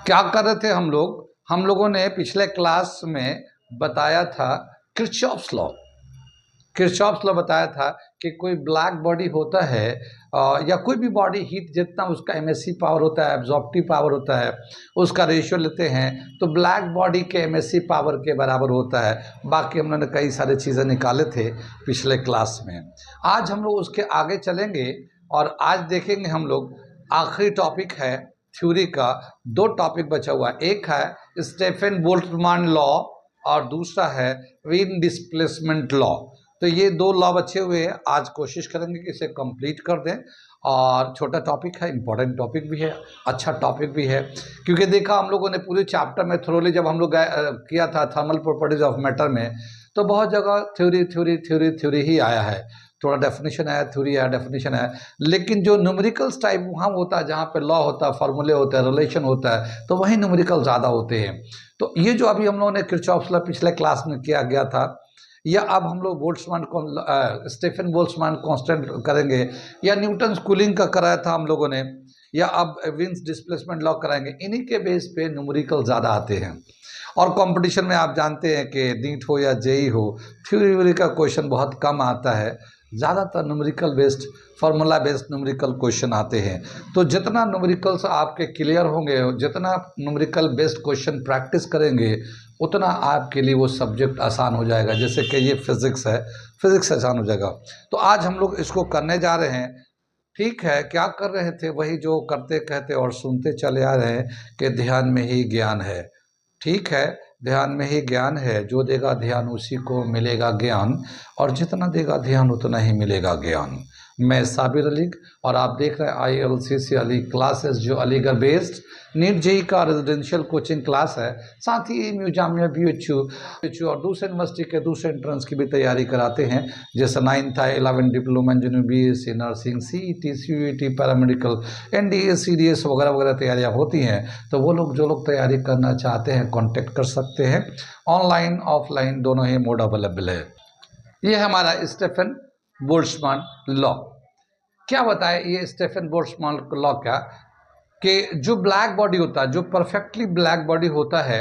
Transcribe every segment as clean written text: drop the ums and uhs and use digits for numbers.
क्या कर रहे थे हम लोगों ने पिछले क्लास में बताया था किरचॉफ्स लॉ। किरचॉफ्स लॉ बताया था कि कोई ब्लैक बॉडी होता है या कोई भी बॉडी हीट जितना उसका एमएससी पावर होता है, एब्जॉर्प्टिव पावर होता है, उसका रेशियो लेते हैं तो ब्लैक बॉडी के एमएससी पावर के बराबर होता है। बाकी हम लोगों ने कई सारे चीज़ें निकाले थे पिछले क्लास में। आज हम लोग उसके आगे चलेंगे और आज देखेंगे हम लोग आखिरी टॉपिक है थ्योरी का। दो टॉपिक बचा हुआ है, एक है स्टेफन बोल्ट्जमान लॉ और दूसरा है विंड डिस्प्लेसमेंट लॉ। तो ये दो लॉ बचे हुए हैं, आज कोशिश करेंगे कि इसे कंप्लीट कर दें। और छोटा टॉपिक है, इंपॉर्टेंट टॉपिक भी है, अच्छा टॉपिक भी है, क्योंकि देखा हम लोगों ने पूरे चैप्टर में थ्रोली जब हम लोग किया था थर्मल प्रॉपर्टीज ऑफ मैटर में, तो बहुत जगह थ्योरी थ्योरी थ्योरी थ्योरी ही आया है। थोड़ा डेफिनेशन है, थ्योरी है, डेफिनेशन है, लेकिन जो न्यूमेरिकल्स टाइप वहाँ होता है जहाँ पे लॉ होता है, फार्मूले होते हैं, रिलेशन होता है, तो वहीं न्यूमेरिकल ज़्यादा होते हैं। तो ये जो अभी हम लोगों ने किरचॉफ्स लॉ पिछले क्लास में किया गया था, या अब हम लोग बोल्ट्जमान स्टेफन बोल्ट्जमान कांस्टेंट करेंगे, या न्यूटन कूलिंग का कराया था हम लोगों ने, या अब विंस डिस्प्लेसमेंट लॉ कराएंगे। इन्हीं के बेस पे न्यूमेरिकल ज़्यादा आते हैं। और कंपटीशन में आप जानते हैं कि नीट हो या जेई हो, थ्योरी व्योरी का क्वेश्चन बहुत कम आता है, ज़्यादातर numerical based, formula based numerical question आते हैं। तो जितना न्यूमेरिकल्स आपके क्लियर होंगे, जितना न्यूमेरिकल बेस्ड क्वेश्चन प्रैक्टिस करेंगे, उतना आपके लिए वो सब्जेक्ट आसान हो जाएगा। जैसे कि ये फिज़िक्स है, फिज़िक्स आसान हो जाएगा। तो आज हम लोग इसको करने जा रहे हैं। ठीक है, क्या कर रहे थे, वही जो करते कहते और सुनते चले आ रहे हैं कि ध्यान में ही ज्ञान है। ठीक है, ध्यान में ही ज्ञान है, जो देगा ध्यान उसी को मिलेगा ज्ञान, और जितना देगा ध्यान उतना ही मिलेगा ज्ञान। मैं साबिर अली और आप देख रहे हैं ILCC अली क्लासेस, जो अलीगढ़ बेस्ड नीट जेई का रेजिडेंशियल कोचिंग क्लास है। साथ ही एमयू जामिया BHU और दूसरे यूनिवर्सिटी के दूसरे एंट्रेंस की भी तैयारी कराते हैं, जैसे 9th है, 11 diploma engineering, BSc nursing, CET CUET paramedical, NDA CDS वगैरह वगैरह तैयारियाँ होती हैं। तो वो लोग जो लोग तैयारी करना चाहते हैं कॉन्टेक्ट कर सकते हैं। ऑनलाइन ऑफलाइन दोनों ही मोड अवेलेबल है। ये हमारा स्टेफन बोल्ट्जमान लॉ क्या बताए। ये स्टेफन बोल्ट्जमान लॉ क्या कि जो ब्लैक बॉडी होता है, जो परफेक्टली ब्लैक बॉडी होता है,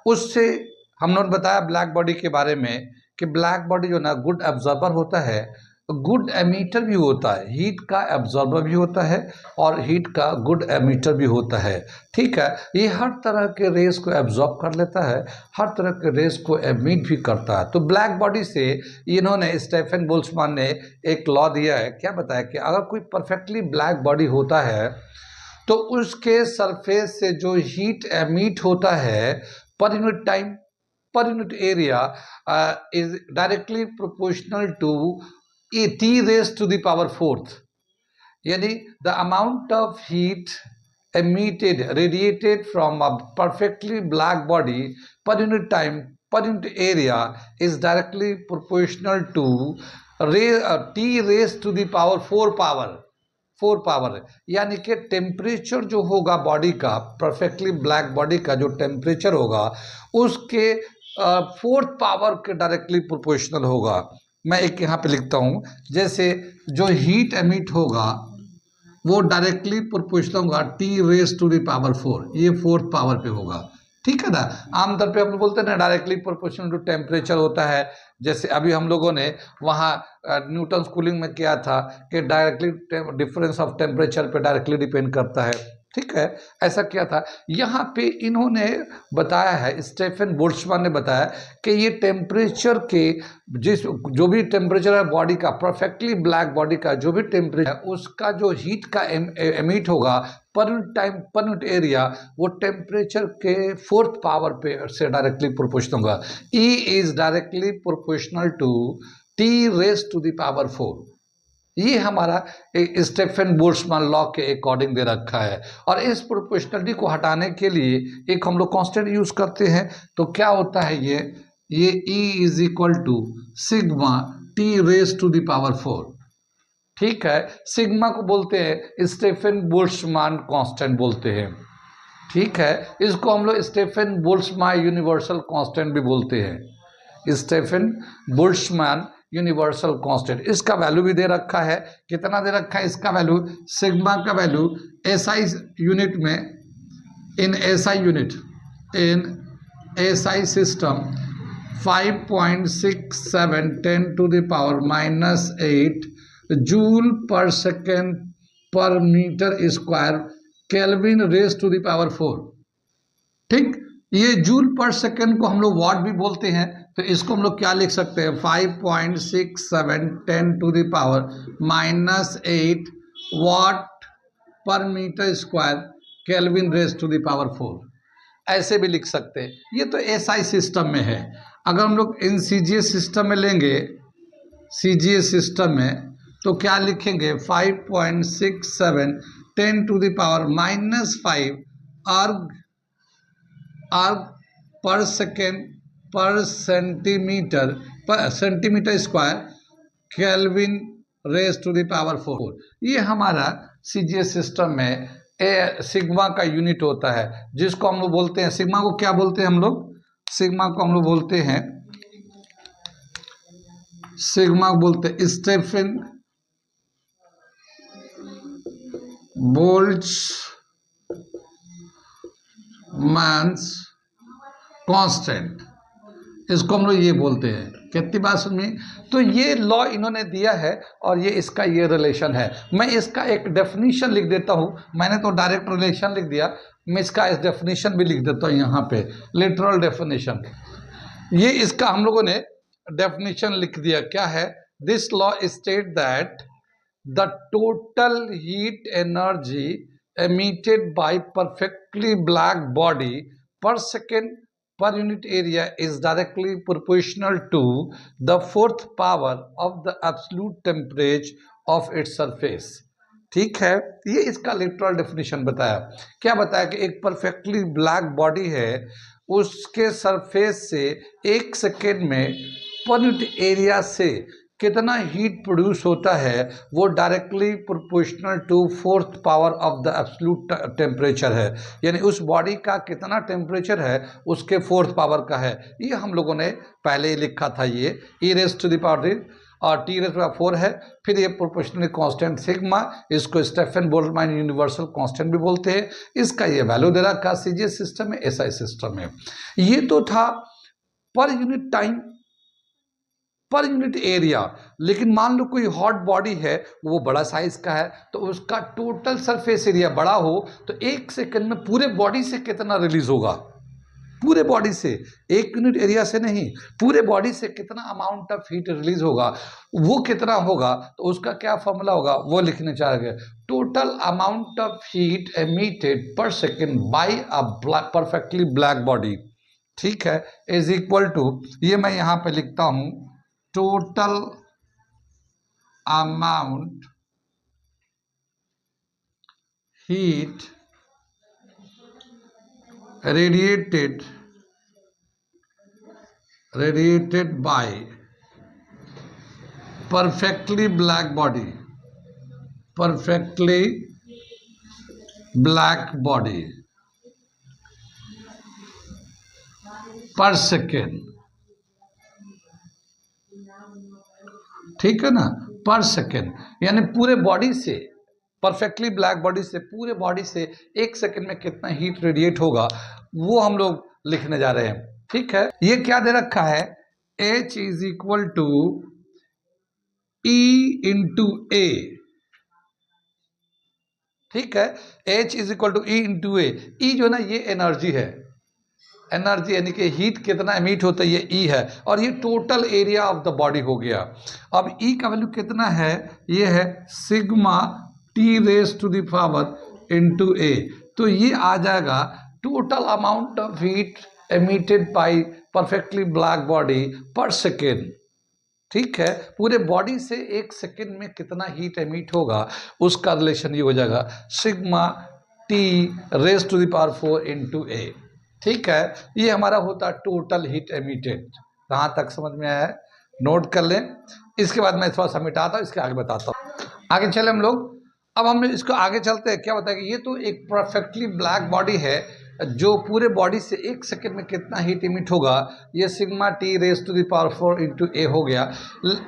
उससे हम लोगों ने बताया ब्लैक बॉडी के बारे में कि ब्लैक बॉडी जो ना गुड एब्जॉर्बर होता है, गुड एमीटर भी होता है, हीट का एब्जॉर्बर भी होता है और हीट का गुड एमीटर भी होता है। ठीक है, ये हर तरह के रेस को एब्जॉर्ब कर लेता है, हर तरह के रेस को एमिट भी करता है। तो ब्लैक बॉडी से इन्होंने स्टेफन बोल्ट्जमान ने एक लॉ दिया है। क्या बताया कि अगर कोई परफेक्टली ब्लैक बॉडी होता है तो उसके सरफेस से जो हीट एमिट होता है per unit time, per unit area is directly proportional to T raised to the power fourth। यानी the amount of heat emitted, radiated from a perfectly black body per unit time, per unit area is directly proportional to T raised to the power 4 power. यानी कि temperature जो होगा body का, perfectly black body का जो temperature होगा, उसके 4th power के डायरेक्टली प्रोपोर्शनल होगा। मैं एक यहाँ पे लिखता हूँ, जैसे जो हीट एमिट होगा वो डायरेक्टली प्रोपोर्शनल होगा T raise to the power 4, ये 4th पावर पे होगा। ठीक है ना, आमतौर पे हम लोग बोलते हैं ना डायरेक्टली प्रोपोर्शनल टू टेम्परेचर होता है। जैसे अभी हम लोगों ने वहाँ न्यूटन कूलिंग में किया था कि डायरेक्टली डिफरेंस ऑफ टेम्परेचर पे डायरेक्टली डिपेंड करता है। ठीक है, ऐसा किया था। यहाँ पे इन्होंने बताया है, स्टेफन बोल्ट्जमान ने बताया कि ये टेम्परेचर के जो भी टेम्परेचर है बॉडी का, परफेक्टली ब्लैक बॉडी का जो भी टेम्परेचर है, उसका जो हीट का एमिट होगा per unit time, per unit area, वो टेम्परेचर के 4th पावर पे से डायरेक्टली प्रोपोर्शनल होगा। E is directly proportional to T raise to the power 4। ये हमारा स्टेफन बोल्ट्जमान लॉ के अकॉर्डिंग दे रखा है। और इस प्रोपोर्शनलिटी को हटाने के लिए एक हम लोग कांस्टेंट यूज करते हैं। तो क्या होता है ये E is equal to sigma T raise to the power 4। ठीक है, सिग्मा को बोलते हैं स्टेफन बोल्ट्जमान कांस्टेंट बोलते हैं। ठीक है, इसको हम लोग स्टेफन बोल्ट्जमान यूनिवर्सल कांस्टेंट भी बोलते हैं। स्टेफन बोल्ट्जमान यूनिवर्सल कांस्टेंट, इसका वैल्यू भी दे रखा है। कितना दे रखा है इसका वैल्यू? सिग्मा का वैल्यू SI यूनिट में in SI unit, in SI system, 5.67 10 to the power -8 joule पर सेकेंड पर metre square kelvin raise to the power 4। ठीक, ये जूल पर सेकेंड को हम लोग वाट भी बोलते हैं, तो इसको हम लोग क्या लिख सकते हैं, 5.67 10 to the power -8 watt per metre square kelvin raise to the power 4, ऐसे भी लिख सकते हैं। ये तो एसआई सिस्टम में है। अगर हम लोग इन सीजीएस सिस्टम में लेंगे, सीजीएस सिस्टम में, तो क्या लिखेंगे, 5.67 10 टू द पावर -5 अर्ग per second per centimetre square kelvin raise to the power 4। ये हमारा सीजीएस सिस्टम में सिग्मा का यूनिट होता है, जिसको हम लोग बोलते हैं, सिग्मा को क्या बोलते हैं हम लोग, सिग्मा को हम लोग बोलते हैं, सिग्मा को बोलते हैं स्टेफन बोल्ट्जमैन्स कांस्टेंट, इसको हम लोग ये बोलते हैं। कितनी बात सुनी। तो ये लॉ इन्होंने दिया है और ये इसका ये रिलेशन है। मैं इसका एक डेफिनेशन लिख देता हूँ, मैंने तो डायरेक्ट रिलेशन लिख दिया, मैं इसका इस डेफिनेशन भी लिख देता हूँ यहाँ पे, लिटरल डेफिनेशन। ये इसका हम लोगों ने डेफिनेशन लिख दिया, क्या है, this law state that the total heat energy emitted by perfectly black body per second per unit area is directly proportional to the fourth power of the absolute temperature of its surface। ठीक है, ये इसका literal definition बताया। क्या बताया कि एक perfectly black body है, उसके सरफेस से 1 सेकेंड में पर यूनिट एरिया से कितना हीट प्रोड्यूस होता है, वो directly proportional to fourth power of the absolute temperature है। यानी उस बॉडी का कितना टेम्परेचर है उसके फोर्थ पावर का है। ये हम लोगों ने पहले ही लिखा था, ये e raise to the power और टी रेज टू 4 है। फिर ये प्रोपोर्शनल कांस्टेंट सिग्मा, इसको स्टेफन बोल्ट्जमैन यूनिवर्सल कांस्टेंट भी बोलते हैं। इसका ये वैल्यू दे रखा सीजीएस सिस्टम में, एसआई सिस्टम में। ये तो था पर unit time, per unit area. लेकिन मान लो कोई हॉट बॉडी है, वो बड़ा साइज का है, तो उसका टोटल सरफेस एरिया बड़ा हो, तो 1 सेकंड में पूरे बॉडी से कितना रिलीज होगा, पूरे बॉडी से, 1 यूनिट एरिया से नहीं, पूरे बॉडी से कितना अमाउंट ऑफ हीट रिलीज होगा, वो कितना होगा, तो उसका क्या फॉर्मूला होगा वो लिखने चाह रहे हैं। Total amount of heat emitted पर second by a perfectly black body, ठीक है, इज इक्वल टू, ये मैं यहाँ पे लिखता हूँ, total amount heat radiated by perfectly black body per second, ठीक है ना, पर सेकेंड। यानी पूरे बॉडी से, परफेक्टली ब्लैक बॉडी से, पूरे बॉडी से 1 सेकेंड में कितना हीट रेडिएट होगा, वो हम लोग लिखने जा रहे हैं। ठीक है, ये क्या दे रखा है, H is equal to E into A. ठीक है, H is equal to E into A. E जो है ना, ये एनर्जी है, एनर्जी यानी कि हीट कितना एमिट होता है, ये ई है, और ये total area of the body हो गया। अब ई का वैल्यू कितना है, ये है sigma T raise to the power into A. तो ये आ जाएगा total amount of heat emitted by perfectly black body पर सेकेंड। ठीक है, पूरे बॉडी से 1 सेकेंड में कितना हीट एमिट होगा, उसका रिलेशन ये हो जाएगा sigma T raise to the power 4 into A. ठीक है, ये हमारा होता टोटल हीट एमिटेड। कहाँ तक समझ में आया है, नोट कर लें। इसके बाद मैं थोड़ा सा मिटाता हूँ, इसके आगे बताता हूँ। आगे चले हम लोग, अब हम इसको आगे चलते हैं। क्या होता है कि ये तो एक परफेक्टली ब्लैक बॉडी है, जो पूरे बॉडी से 1 सेकेंड में कितना हीट इमिट होगा, ये sigma T raise to the power 4 into A हो गया।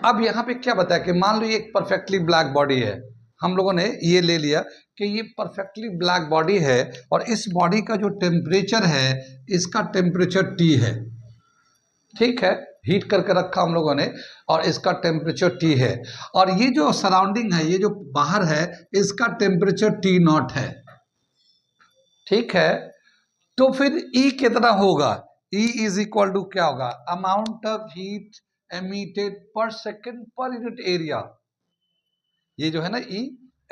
अब यहाँ पे क्या बताया कि मान लो ये एक परफेक्टली ब्लैक बॉडी है, हम लोगों ने ये ले लिया कि ये परफेक्टली ब्लैक बॉडी है और इस बॉडी का जो टेम्परेचर है इसका टेम्परेचर T है, ठीक है, हीट करके रखा हम लोगों ने और इसका टेम्परेचर T है, और ये जो सराउंडिंग है, ये जो बाहर है, इसका टेम्परेचर T0 है, ठीक है। तो फिर E कितना होगा? E इज इक्वल टू क्या होगा? अमाउंट ऑफ हीट एमिटेड पर सेकेंड पर यूनिट एरिया। ये जो है ना E,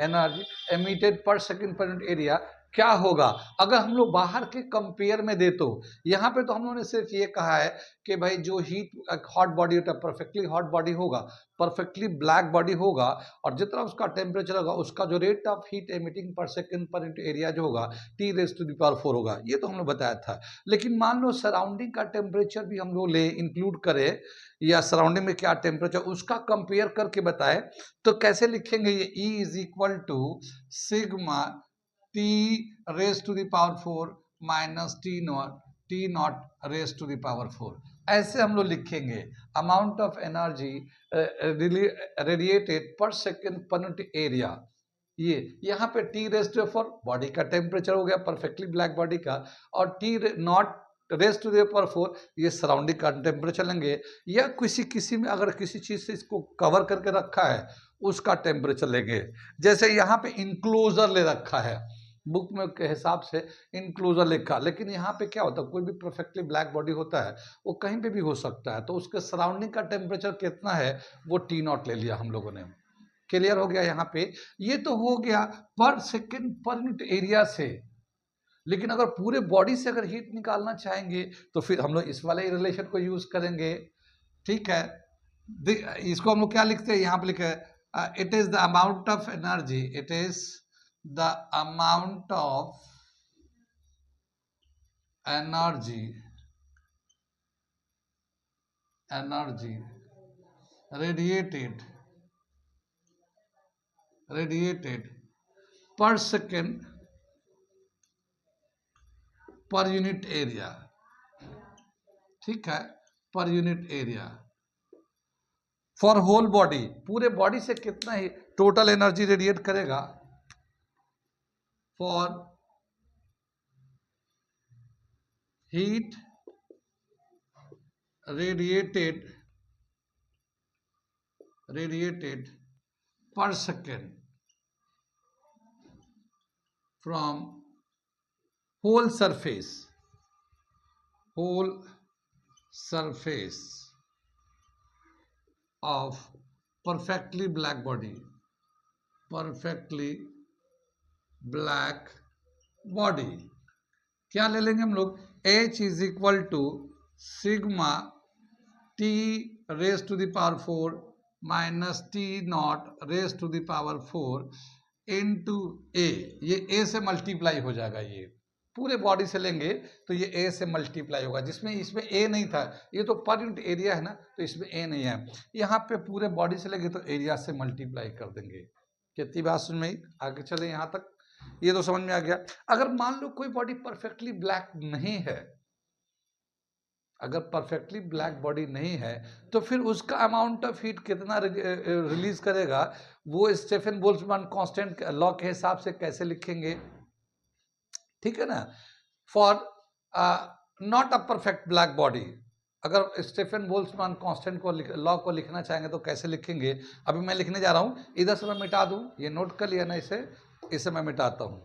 एनर्जी एमिटेड पर सेकेंड पर यूनिट एरिया, क्या होगा अगर हम लोग बाहर के कंपेयर में दे? तो यहाँ पे तो हम लोगों ने सिर्फ ये कहा है कि भाई जो हीट हॉट बॉडी होता है, परफेक्टली हॉट बॉडी होगा, परफेक्टली ब्लैक बॉडी होगा, और जितना उसका टेम्परेचर होगा उसका जो रेट ऑफ हीट एमिटिंग पर सेकंड पर इंटू एरिया जो होगा T⁴ होगा। ये तो हम लोग बताया था। लेकिन मान लो सराउंडिंग का टेम्परेचर भी हम लोग ले इंक्लूड करें, या सराउंडिंग में क्या टेम्परेचर उसका कंपेयर करके बताए, तो कैसे लिखेंगे? ये E is equal to sigma T⁴ minus T0 raise to the power 4। ऐसे हम लोग लिखेंगे amount of energy radiated per second per unit area. ये यहाँ पे T⁴ बॉडी का टेम्परेचर हो गया परफेक्टली ब्लैक बॉडी का, और T⁴ ये सराउंडिंग का टेम्परेचर लेंगे, या किसी में अगर किसी चीज से इसको कवर करके रखा है उसका टेम्परेचर लेंगे। जैसे यहाँ पे इंक्लोजर ले रखा है, बुक में के हिसाब से इंक्लोजर लिखा, लेकिन यहाँ पे क्या होता है, कोई भी परफेक्टली ब्लैक बॉडी होता है वो कहीं पे भी हो सकता है, तो उसके सराउंडिंग का टेम्परेचर कितना है वो T0 ले लिया हम लोगों ने। क्लियर हो गया यहाँ पे? ये तो हो गया पर सेकेंड पर यूनिट एरिया से। लेकिन अगर पूरे बॉडी से अगर हीट निकालना चाहेंगे तो फिर हम लोग इस वाले रिलेशन को यूज करेंगे, ठीक है। इसको हम लोग क्या लिखते हैं? यहाँ पे लिखे it is the amount of energy, it is the amount of energy radiated per second per unit area, ठीक है, per unit area for whole body. पूरे बॉडी से कितना ही टोटल एनर्जी रेडिएट करेगा for heat radiated per second from whole surface of perfectly black body, black body. क्या ले लेंगे हम लोग? H is equal to sigma T⁴ minus T0 raise to the power 4 into A। ये A से multiply हो जाएगा, ये पूरे बॉडी से लेंगे तो ये A से मल्टीप्लाई होगा, जिसमें इसमें A नहीं था, ये तो पर यूनिट एरिया है ना, तो इसमें A नहीं है। यहाँ पे पूरे बॉडी से लेंगे तो एरिया से मल्टीप्लाई कर देंगे। कितनी बात सुन में आगे चले यहाँ तक? ये तो समझ में आ गया। अगर मान लो कोई बॉडी परफेक्टली ब्लैक नहीं है, अगर परफेक्टली ब्लैक बॉडी नहीं है तो फिर उसका अमाउंट ऑफ हीट कितना रिलीज करेगा वो स्टीफन बोल्ट्जमान कांस्टेंट लॉ के हिसाब से कैसे लिखेंगे? ठीक है ना। For not a perfect black body, अगर स्टीफन बोल्ट्जमान कांस्टेंट को लॉ को लिखना चाहेंगे तो कैसे लिखेंगे? अभी मैं लिखने जा रहा हूं, इधर से मैं मिटा दूं, ये नोट कर लिया ना, इसे मैं मिटाता हूं,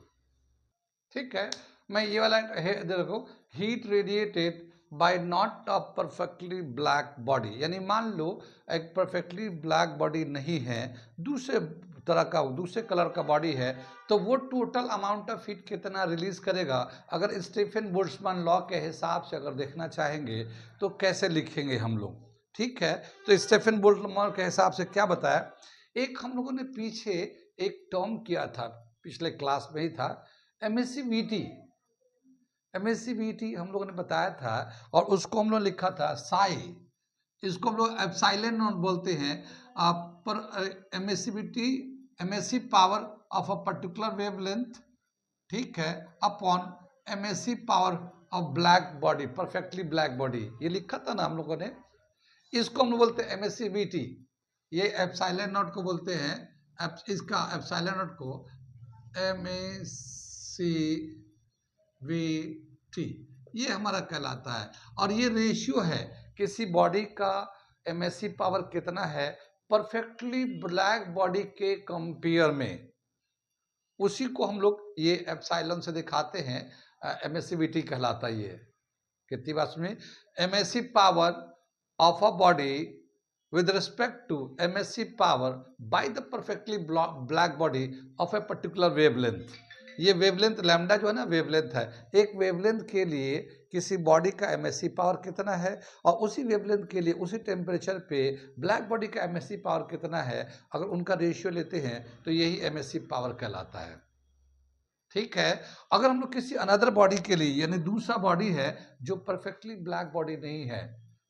ठीक है। मैं ये वाला देखो, heat radiated by not a perfectly black body, यानी मान लो एक परफेक्टली ब्लैक बॉडी नहीं है, दूसरे तरह का दूसरे कलर का बॉडी है, तो वो टोटल अमाउंट ऑफ हीट कितना रिलीज करेगा? अगर स्टीफन बोल्ट्जमान लॉ के हिसाब से अगर देखना चाहेंगे तो कैसे लिखेंगे हम लोग? ठीक है, तो स्टीफन बोल्ट्जमान के हिसाब से क्या बताया, एक हम लोगों ने पीछे एक टर्म किया था, पिछले क्लास में ही था, MSCVT हम लोगों ने बताया था, और उसको हम लोग लिखा था साई, इसको हम लोग एप्सिलॉन नॉट बोलते हैं, पर MSC power of a particular wavelength, ठीक है, upon MSC power of black body, perfectly black body, ये लिखा था ना हम लोगों ने। इसको हम लोग बोलते हैं MSCVT, ये एप्सिलॉन नॉट को बोलते हैं, इसका एप्सिलॉन नॉट को MaCVT, ये हमारा कहलाता है। और ये रेशियो है किसी बॉडी का MaC पावर कितना है परफेक्टली ब्लैक बॉडी के कंपेयर में, उसी को हम लोग ये एप्सिलॉन से दिखाते हैं। MaCVT कहलाता है ये। कितनी बात में MaC power of a body with respect to MaC power by the perfectly black body of a particular wavelength। ये वेवलेंथ लैम्डा जो है ना वेवलेंथ है, एक वेवलेंथ के लिए किसी बॉडी का MaC पावर कितना है और उसी वेवलेंथ के लिए उसी टेम्परेचर पे ब्लैक बॉडी का MaC पावर कितना है, अगर उनका रेशियो लेते हैं तो यही MaC पावर कहलाता है। ठीक है। अगर हम लोग किसी अनदर बॉडी के लिए यानी दूसरा बॉडी है जो परफेक्टली ब्लैक बॉडी नहीं है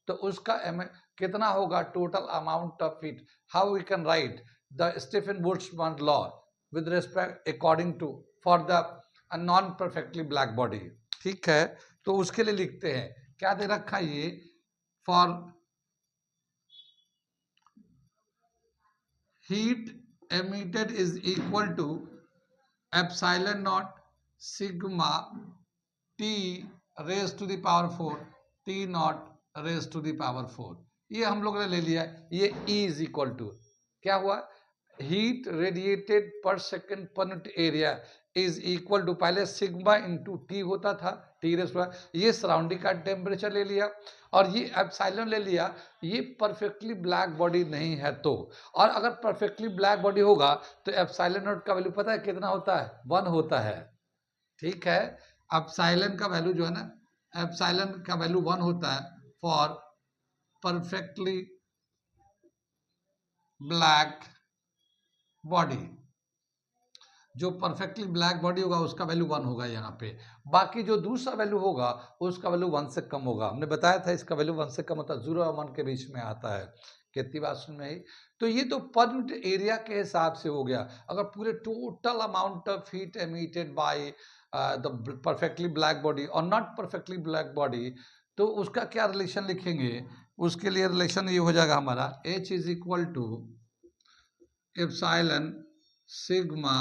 तो उसका कितना होगा total amount of heat, how we can write the Stefan Boltzmann law with respect according to for the non perfectly black body. ठीक है, तो उसके लिए लिखते हैं क्या दे रखा है ये, for heat emitted is equal to epsilon naught sigma T raise to the power 4 T naught raise to the power 4। ये हम लोग ने ले लिया। ये E इज इक्वल टू क्या हुआ, heat radiated per second per unit area is equal to, पहले सिग्मा इंटू टी होता था, टी रेज हुआ, ये सराउंडिंग का टेम्परेचर ले लिया और ये एप्सिलॉन ले लिया। ये परफेक्टली ब्लैक बॉडी नहीं है तो, और अगर परफेक्टली ब्लैक बॉडी होगा तो एप्सिलॉन नॉट का वैल्यू पता है कितना होता है, 1 होता है। ठीक है, एप्सिलॉन का वैल्यू जो है ना, एप्सिलॉन का वैल्यू 1 होता है फॉर परफेक्टली ब्लैक बॉडी। जो परफेक्टली ब्लैक बॉडी होगा उसका वैल्यू 1 होगा यहाँ पे, बाकी जो दूसरा वैल्यू होगा उसका वैल्यू 1 से कम होगा। हमने बताया था इसका वैल्यू 1 से कम होता है, 0 और 1 के बीच में आता है। कितनी बात सुन में आई। तो ये तो पर यूनिट एरिया के हिसाब से हो गया। अगर पूरे total amount of heat emitted by the perfectly black body और नॉट परफेक्टली ब्लैक बॉडी, तो उसका क्या रिलेशन लिखेंगे, उसके लिए रिलेशन ये हो जाएगा हमारा H is equal to epsilon sigma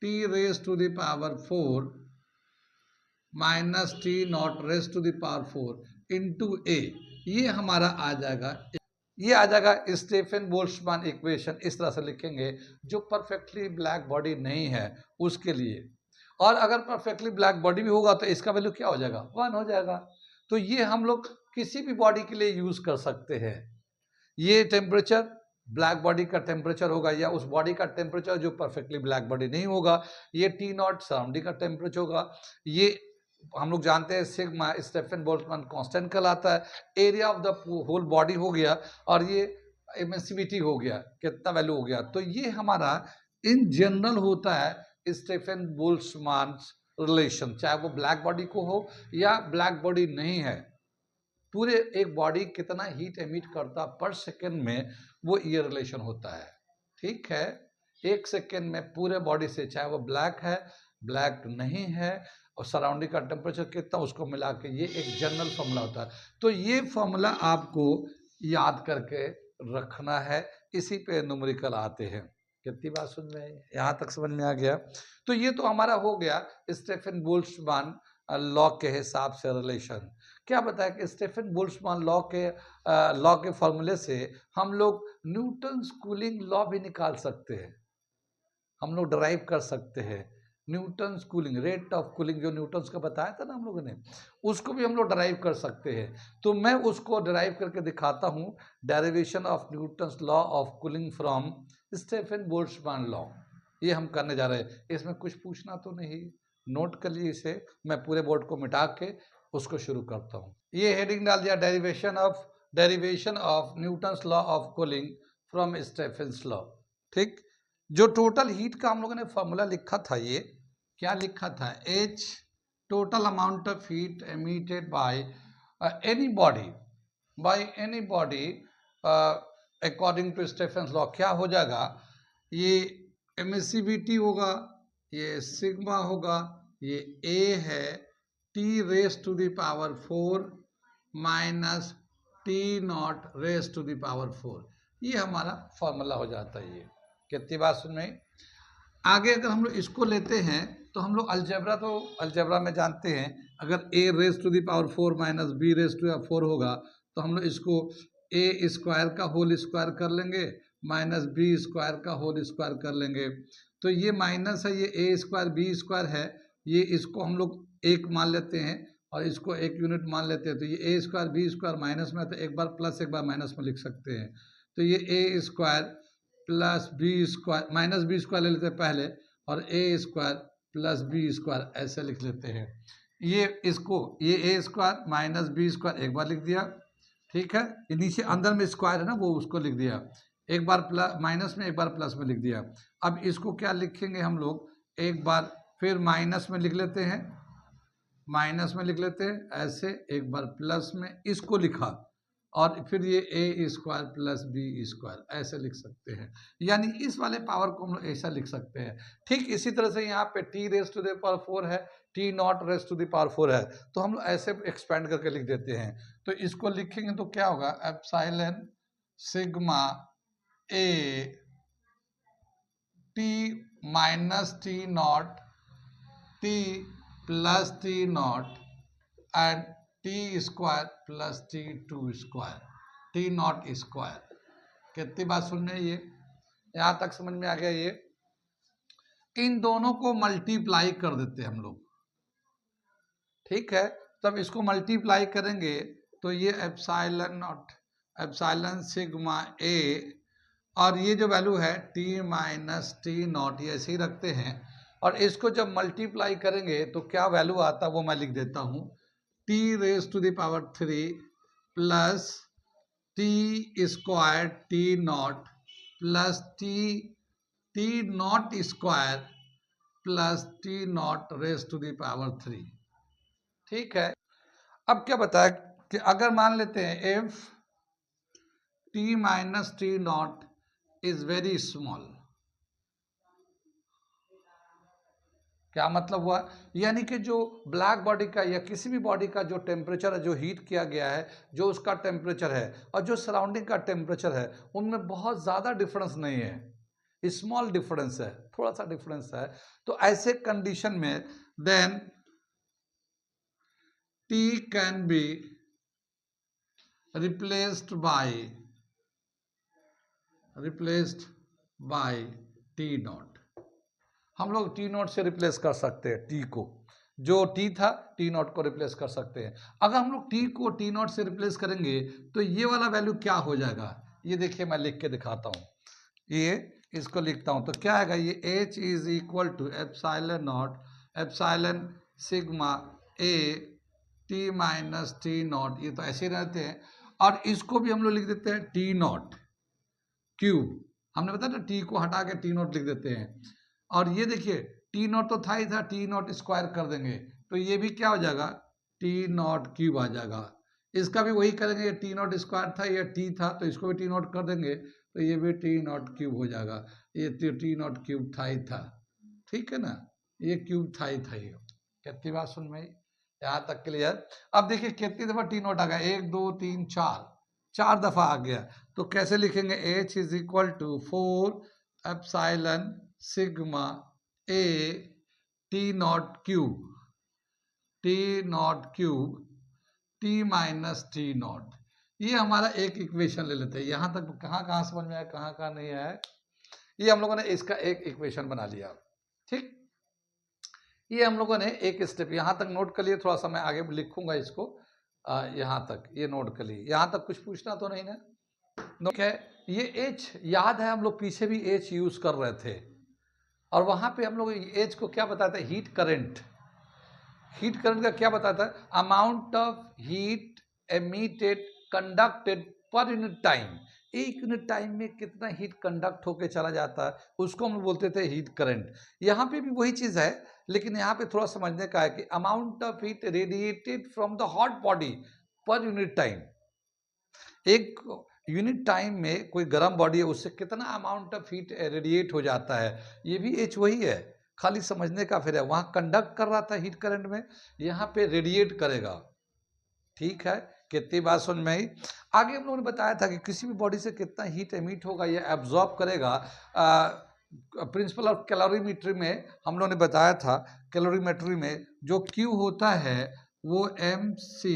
T raise to the power 4 minus T naught raise to the power 4 into A। ये हमारा आ जाएगा, ये आ जाएगा स्टीफन बोल्ट्जमैन इक्वेशन। इस तरह से लिखेंगे जो परफेक्टली ब्लैक बॉडी नहीं है उसके लिए। और अगर परफेक्टली ब्लैक बॉडी भी होगा तो इसका वैल्यू क्या हो जाएगा, 1 हो जाएगा। तो ये हम लोग किसी भी बॉडी के लिए यूज कर सकते हैं। ये टेम्परेचर ब्लैक बॉडी का टेम्परेचर होगा या उस बॉडी का टेम्परेचर जो परफेक्टली ब्लैक बॉडी नहीं होगा। ये T नॉट सराउंडिंग का टेम्परेचर होगा। ये हम लोग जानते हैं सिग्मा स्टीफन बोल्ट्जमैन कांस्टेंट कहलाता है। Area of the whole body हो गया और ये MaCVT हो गया, कितना वैल्यू हो गया। तो ये हमारा इन जनरल होता है स्टीफन बोल्ट्जमैन रिलेशन, चाहे वो ब्लैक बॉडी को हो या ब्लैक बॉडी नहीं है। पूरे एक बॉडी कितना हीट एमिट करता पर सेकेंड में, वो ये रिलेशन होता है। ठीक है, 1 सेकेंड में पूरे बॉडी से, चाहे वो ब्लैक है ब्लैक नहीं है और सराउंडिंग का टेम्परेचर कितना, उसको मिला के ये एक जनरल फॉर्मूला होता है। तो ये फॉर्मूला आपको याद करके रखना है, इसी पे न्यूमेरिकल आते हैं। कितनी बात सुन रहे हैं, यहाँ तक समझ में आ गया। तो ये तो हमारा हो गया स्टीफन बोल्ट्जमैन लॉ के हिसाब से रिलेशन। क्या बताया कि स्टीफन बोल्ट्जमैन लॉ के फॉर्मूले से हम लोग न्यूटन्स कूलिंग लॉ भी निकाल सकते हैं, हम लोग डराइव कर सकते हैं। Newton's cooling, rate of cooling जो न्यूटन्स का बताया था ना हम लोगों ने, उसको भी हम लोग डराइव कर सकते हैं। तो मैं उसको डराइव करके दिखाता हूँ, derivation of Newton's law of cooling from Stephen Boltzmann law. ये हम करने जा रहे हैं। इसमें कुछ पूछना तो नहीं, नोट कर लीजिए इसे। मैं पूरे बोर्ड को मिटा के उसको शुरू करता हूँ। ये हेडिंग डाल दिया, derivation of Newton's law of cooling from Stefan's law. ठीक, जो टोटल हीट का हम लोगों ने फॉर्मूला लिखा था, ये क्या लिखा था, H total amount of heat emitted by any body according to Stefan's law, क्या हो जाएगा, ये MaCVT होगा, ये सिग्मा होगा, ये A है, T raise to the power 4 minus T naught raise to the power 4। ये हमारा फॉर्मूला हो जाता है। ये कितनी बात सुन में। आगे अगर हम लोग इसको लेते हैं तो हम लोग अलजेब्रा में जानते हैं, अगर a raise to the power 4 minus B raise to 4 होगा तो हम लोग इसको a स्क्वायर का होल स्क्वायर कर लेंगे माइनस बी स्क्वायर का होल स्क्वायर कर लेंगे। तो ये माइनस है, ये a स्क्वायर बी स्क्वायर है, ये इसको हम लोग एक मान लेते हैं और इसको एक यूनिट मान लेते हैं। तो ये a square B square minus में, तो एक बार प्लस एक बार माइनस में लिख सकते हैं। तो ये a square plus B square minus B square ले लेते हैं पहले, और A square plus B square ऐसे लिख लेते हैं। ये इसको ये A square minus B square एक बार लिख दिया, ठीक है। ये नीचे अंदर में स्क्वायर है ना, वो उसको लिख दिया, एक बार प्लस माइनस में एक बार प्लस में लिख दिया। अब इसको क्या लिखेंगे हम लोग, एक बार फिर माइनस में लिख लेते हैं, माइनस में लिख लेते हैं ऐसे, एक बार प्लस में इसको लिखा, और फिर ये A square plus B square ऐसे लिख सकते हैं। यानी इस वाले पावर को हम लोग ऐसा लिख सकते हैं। ठीक इसी तरह से यहाँ पे T raise to the power 4 है, T naught raise to the power 4 है, तो हम लोग ऐसे एक्सपेंड करके लिख देते हैं। तो इसको लिखेंगे तो क्या होगा, epsilon sigma A T minus T naught T plus T naught and T square plus T two square T naught square. कितनी बात सुन रहे हैं, ये यहाँ तक समझ में आ गया। ये इन दोनों को मल्टीप्लाई कर देते हैं हम लोग, ठीक है। तब इसको मल्टीप्लाई करेंगे तो ये एप्सिलॉन नॉट एप्सिलॉन सिग्मा ए, और ये जो वैल्यू है टी माइनस टी नॉट, ये ऐसे ही रखते हैं। और इसको जब मल्टीप्लाई करेंगे तो क्या वैल्यू आता है वो मैं लिख देता हूँ, T raise to the power 3 plus T square T naught plus T naught square plus T naught raise to the power 3, ठीक है। अब क्या बताया कि अगर मान लेते हैं if T minus T not is very small, क्या मतलब हुआ, यानी कि जो ब्लैक बॉडी का या किसी भी बॉडी का जो टेम्परेचर है, जो हीट किया गया है, जो उसका टेम्परेचर है और जो सराउंडिंग का टेम्परेचर है, उनमें बहुत ज़्यादा डिफरेंस नहीं है, स्मॉल डिफरेंस है, थोड़ा सा डिफरेंस है। तो ऐसे कंडीशन में then T can be replaced by T naught. हम लोग टी नॉट से रिप्लेस कर सकते हैं, टी को, जो टी था टी नॉट को रिप्लेस कर सकते हैं। अगर हम लोग टी को टी नॉट से रिप्लेस करेंगे तो ये वाला वैल्यू क्या हो जाएगा, ये देखिए मैं लिख के दिखाता हूँ। ये इसको लिखता हूँ तो क्या आएगा, ये H is equal to epsilon naught epsilon sigma A T minus T naught, ये तो ऐसे ही रहते हैं। और इसको भी हम लोग लिख देते हैं टी नॉट क्यूब, हमने बताया ना टी को हटा के टी नॉट लिख देते हैं। और ये देखिए टी नॉट तो था ही था, टी नॉट स्क्वायर कर देंगे तो ये भी क्या हो जाएगा, टी नॉट क्यूब आ जाएगा। इसका भी वही करेंगे, ये टी नॉट स्क्वायर था, ये टी था, तो इसको भी टी नॉट कर देंगे तो ये भी टी नॉट क्यूब हो जाएगा। ये टी नॉट क्यूब था ही था, ठीक है ना, ये क्यूब था ही था। ये कितनी बात सुन में, यहाँ तक क्लियर। अब देखिए कितनी दफा टी नॉट आ गया, 1 2 3 4, 4 दफा आ गया। तो कैसे लिखेंगे, H is equal to 4 epsilon sigma A T naught cube T minus T naught. ये हमारा एक इक्वेशन ले लेते हैं। यहाँ तक कहाँ कहाँ समझ में आया, कहाँ कहाँ नहीं आया, ये हम लोगों ने इसका एक इक्वेशन बना लिया, ठीक। ये हम लोगों ने एक स्टेप यहाँ तक नोट कर लिए, थोड़ा सा मैं आगे लिखूंगा इसको, यहाँ तक ये नोट कर लिए। यहाँ तक कुछ पूछना तो नहीं ना, ठीक है। ये H याद है, हम लोग पीछे भी H यूज कर रहे थे, और वहां पे हम लोग एच को क्या बताता है, हीट करंट। हीट करंट का क्या बताता है, amount of heat emitted conducted पर यूनिट टाइम, एक यूनिट टाइम में कितना हीट कंडक्ट होके चला जाता है, उसको हम बोलते थे हीट करंट। यहाँ पे भी वही चीज है, लेकिन यहाँ पे थोड़ा समझने का है कि amount of heat radiated from the hot body पर यूनिट टाइम, एक यूनिट टाइम में कोई गर्म बॉडी है उससे कितना अमाउंट ऑफ हीट रेडिएट हो जाता है, ये भी एच वही है, खाली समझने का फिर है। वहां कंडक्ट कर रहा था हीट करंट में, यहाँ पे रेडिएट करेगा, ठीक है। कितनी बात समझ में आई। आगे हम लोगों ने बताया था कि किसी भी बॉडी से कितना हीट एमिट होगा या एब्जॉर्ब करेगा, प्रिंसिपल ऑफ कैलोरीमेट्री में हम लोगों ने बताया था, कैलोरीमेट्री में जो Q होता है वो MC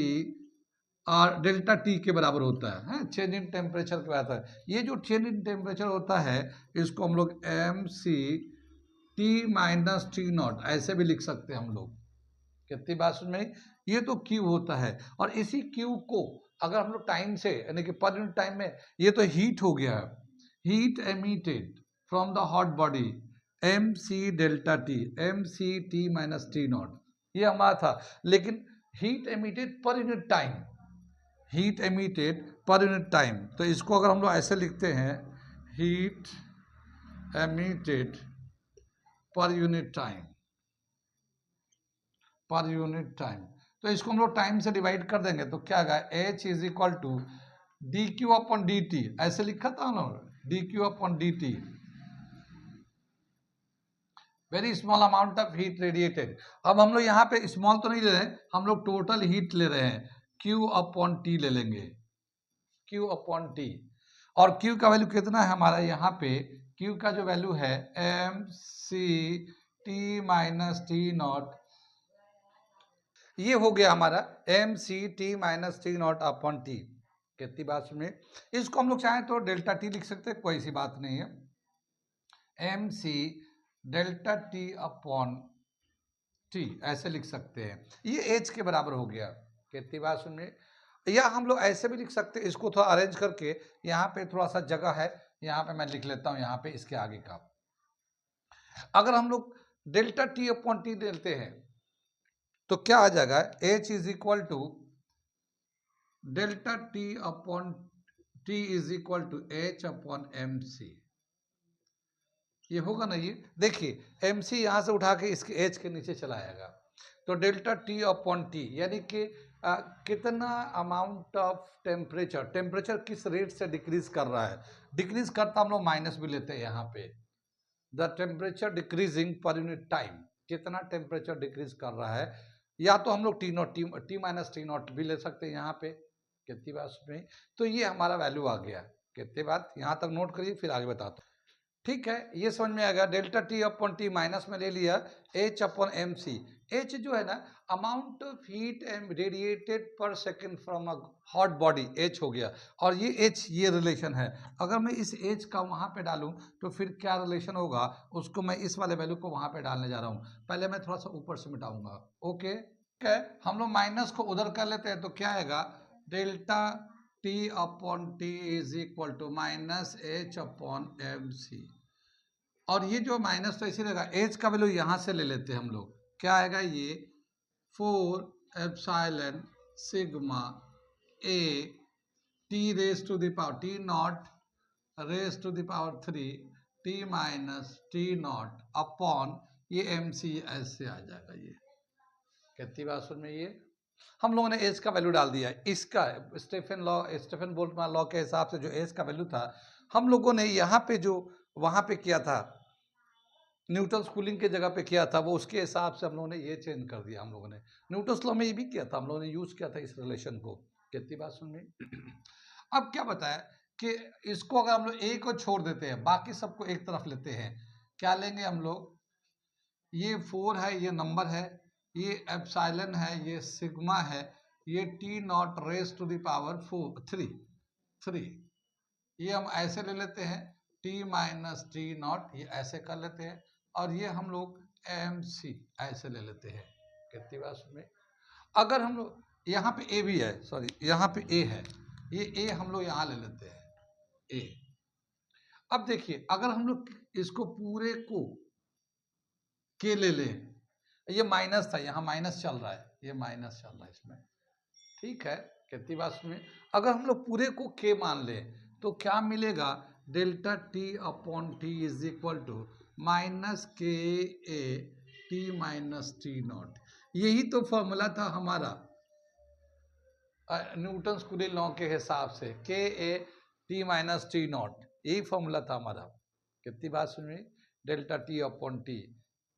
और डेल्टा टी के बराबर होता है, चेंज इन टेम्परेचर के आता है। ये जो चेंज इन टेम्परेचर होता है इसको हम लोग MC T minus T not ऐसे भी लिख सकते हैं हम लोग। कितनी बात समझ में? ये तो Q होता है, और इसी Q को अगर हम लोग टाइम से यानी कि पर यूनिट टाइम में, ये तो हीट हो गया, heat emitted from the hot body MC delta T, MC T minus T naught, ये हमारा था। लेकिन हीट एमिटेड पर यूनिट टाइम, हीट एमिटेड पर यूनिट टाइम, तो इसको अगर हम लोग ऐसे लिखते हैं, हीट एमिटेड पर unit time, per unit time, तो इसको हम लोग टाइम से डिवाइड कर देंगे तो क्या आएगा, H is equal to D Q upon D T, ऐसे लिखा था ना, D Q upon D T, very small amount of heat radiated. अब हम लोग यहाँ पे स्मॉल तो नहीं ले रहे हैं, हम लोग टोटल हीट ले रहे हैं, Q अपॉन टी ले लेंगे, Q अपॉन टी। और Q का वैल्यू कितना है हमारा यहाँ पे, Q का जो वैल्यू है MC T minus T naught, ये हो गया हमारा MC T minus T naught upon T. कितनी बात सुनिए, इसको हम लोग चाहें तो डेल्टा टी लिख सकते हैं, कोई सी बात नहीं है, MC delta T upon T ऐसे लिख सकते हैं, ये H के बराबर हो गया। कितनी बात सुनिए, या हम लोग ऐसे भी लिख सकते हैं, इसको थोड़ा अरेंज करके, यहाँ पे थोड़ा सा जगह है, यहाँ पे मैं लिख लेता हूँ, यहाँ पे इसके आगे का, अगर हम लोग डेल्टा टी अपॉन टी लेते हैं तो क्या आ जाएगा, H is equal to delta T upon T is equal to H upon MC, ये होगा ना, ये देखिए MC यहां से उठा के इसके H के नीचे चला आएगा, तो डेल्टा टी अपॉन टी यानी कि कितना अमाउंट ऑफ टेम्परेचर, टेम्परेचर किस रेट से डिक्रीज कर रहा है, डिक्रीज करता हम लोग माइनस भी लेते हैं यहाँ पे, द टेम्परेचर डिक्रीजिंग पर यूनिट टाइम, कितना टेम्परेचर डिक्रीज कर रहा है, या तो हम लोग T naught, T minus T not भी ले सकते हैं यहाँ पे। कितनी बात सुनिए, तो ये हमारा वैल्यू आ गया। कितनी बात, यहाँ तक नोट करिए फिर आगे बताता हूँ। ठीक है, ये समझ में आ गया, delta T upon T minus में ले लिया H अपॉन MC, H जो है ना amount of heat radiated per second from a hot body, H हो गया, और ये H ये रिलेशन है, अगर मैं इस H का वहाँ पे डालूं तो फिर क्या रिलेशन होगा, उसको मैं इस वाले वैल्यू को वहाँ पे डालने जा रहा हूँ, पहले मैं थोड़ा सा ऊपर से मिटाऊंगा। ओके, ठीक है, हम लोग माइनस को उधर कर लेते हैं, तो क्या आएगा, delta T upon T is equal to minus H upon MC, और ये जो माइनस तो ऐसे रहेगा, H का वैल्यू यहाँ से ले लेते हैं हम लोग, क्या आएगा ये 4 epsilon sigma A T raise to the power T naught raise to the power 3 T minus T naught upon ये MC ऐसे आ जाएगा। ये कितनी बात सुन में, ये हम लोगों ने एज का वैल्यू डाल दिया है, इसका स्टेफन बोल्ट्जमान लॉ के हिसाब से जो एज का वैल्यू था हम लोगों ने यहाँ पे जो वहाँ पे किया था, न्यूटन्स कूलिंग के जगह पे किया था, वो उसके हिसाब से हम लोगों ने ये चेंज कर दिया। हम लोगों ने न्यूटन्स लॉ में ये भी किया था, हम लोगों ने यूज़ किया था इस रिलेशन को। कितनी बात सुन में, अब क्या बताया कि इसको अगर हम लोग ए को छोड़ देते हैं, बाकी सबको एक तरफ लेते हैं, क्या लेंगे हम लोग, ये 4 है, ये नंबर है, ये एप्सिलॉन है, ये सिग्मा है, ये T naught raise to the power 3, ये हम ऐसे ले लेते हैं, टी माइनस टी नॉट ये ऐसे कर लेते हैं, और ये हम लोग MC ऐसे ले लेते हैं। कितनी बात सुनिए, अगर हम लोग यहाँ पे ए भी है, सॉरी यहाँ पे ए है, ये ए हम लोग यहाँ ले लेते हैं ए। अब देखिए अगर हम लोग इसको पूरे को के ले लें, ये माइनस था, यहाँ माइनस चल रहा है, ये माइनस चल रहा है इसमें, ठीक है। कितनी बात सुनिए, अगर हम लोग पूरे को के मान लें तो क्या मिलेगा, delta T upon T is equal to minus K A T minus T not, यही तो फॉर्मूला था हमारा न्यूटन्स कूलिंग लॉ के हिसाब से, के A T minus T not, यही फॉर्मूला था हमारा। कितनी बात सुनिए, डेल्टा टी अपॉन टी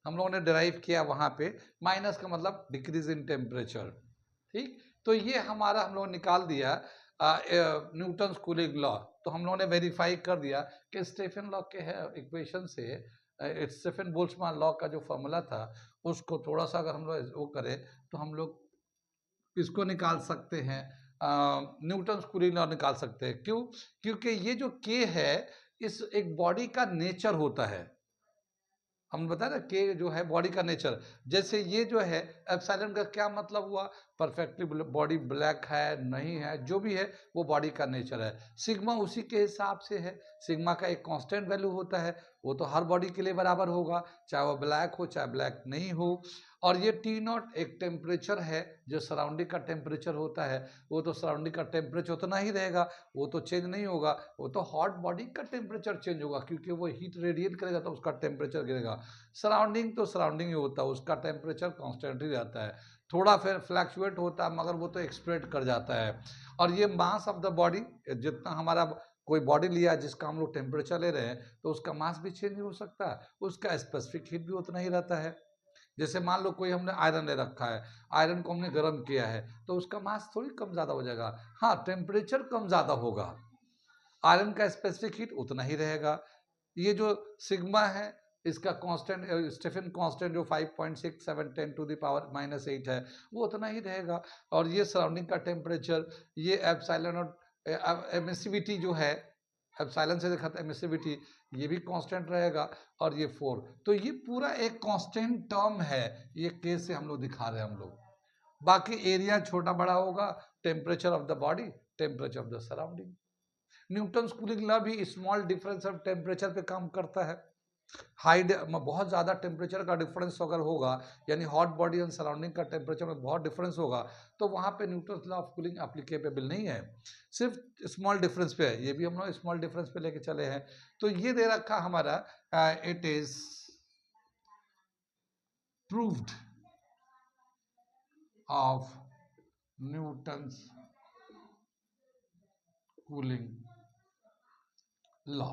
हम लोगों ने डिराइव किया वहाँ पे, माइनस का मतलब डिक्रीज इन टेम्परेचर, ठीक। तो ये हमारा हम लोग निकाल दिया, न्यूटन्स कूलिंग लॉ, तो हम लोगों ने वेरीफाई कर दिया कि स्टीफन लॉ के है इक्वेशन से स्टीफन बोल्ट्जमान लॉ का जो फॉर्मूला था उसको थोड़ा सा अगर हम लोग वो करें तो हम लोग इसको निकाल सकते हैं, न्यूटन्स कूलिंग लॉ निकाल सकते हैं। क्यों? क्योंकि ये जो के है इस एक बॉडी का नेचर होता है। हम बताए ना के जो है बॉडी का नेचर, जैसे ये जो है एप्सिलॉन का क्या मतलब हुआ, परफेक्टली बॉडी ब्लैक है नहीं है जो भी है वो बॉडी का नेचर है। सिग्मा उसी के हिसाब से है, सिग्मा का एक कांस्टेंट वैल्यू होता है, वो तो हर बॉडी के लिए बराबर होगा, चाहे वो ब्लैक हो चाहे ब्लैक नहीं हो। और ये टी नॉट एक टेम्परेचर है, जो सराउंडिंग का टेम्परेचर होता है वो तो सराउंडिंग का टेम्परेचर उतना ही रहेगा, वो तो चेंज नहीं होगा, वो तो हॉट बॉडी का टेम्परेचर चेंज होगा क्योंकि वो हीट रेडिएट करेगा तो उसका टेम्परेचर गिरेगा। सराउंडिंग तो सराउंडिंग ही होता है, उसका टेम्परेचर कांस्टेंट ही रहता है, थोड़ा फिर फ्लैक्चुएट होता है मगर वो तो एक्सप्रेड कर जाता है। और ये मास ऑफ द बॉडी, जितना हमारा कोई बॉडी लिया जिसका हम लोग टेम्परेचर ले रहे हैं तो उसका मास भी चेंज हो सकता है, उसका स्पेसिफिक हीट भी उतना ही रहता है। जैसे मान लो कोई हमने आयरन ले रखा है, आयरन को हमने गर्म किया है तो उसका मास थोड़ी कम ज़्यादा हो जाएगा, हाँ टेम्परेचर कम ज़्यादा होगा, आयरन का स्पेसिफिक हीट उतना ही रहेगा। ये जो सिग्मा है इसका कांस्टेंट स्टीफन कांस्टेंट जो 5.67 10 टू द पावर -8 है वो उतना ही रहेगा। और ये सराउंडिंग का टेम्परेचर, ये एप्सिलॉन और एमिसिविटी जो है, एप्सिलॉन से देखा था एमिसिविटी, ये भी कांस्टेंट रहेगा। और ये 4, तो ये पूरा एक कांस्टेंट टर्म है, ये के से हम लोग दिखा रहे हैं हम लोग। बाकी एरिया छोटा बड़ा होगा, temperature of the body, temperature of the surrounding. Newton's cooling law भी स्मॉल डिफरेंस ऑफ टेम्परेचर पे काम करता है। बहुत ज़्यादा टेम्परेचर का डिफरेंस अगर होगा, यानी हॉट बॉडी एंड सराउंडिंग का टेम्परेचर में बहुत डिफरेंस होगा, तो वहाँ पे Newton's law of cooling applicable नहीं है, सिर्फ स्मॉल डिफरेंस पे है। ये भी हम लोग स्मॉल डिफरेंस पे लेके चले हैं। तो ये दे रखा हमारा, it is proved of Newton's cooling law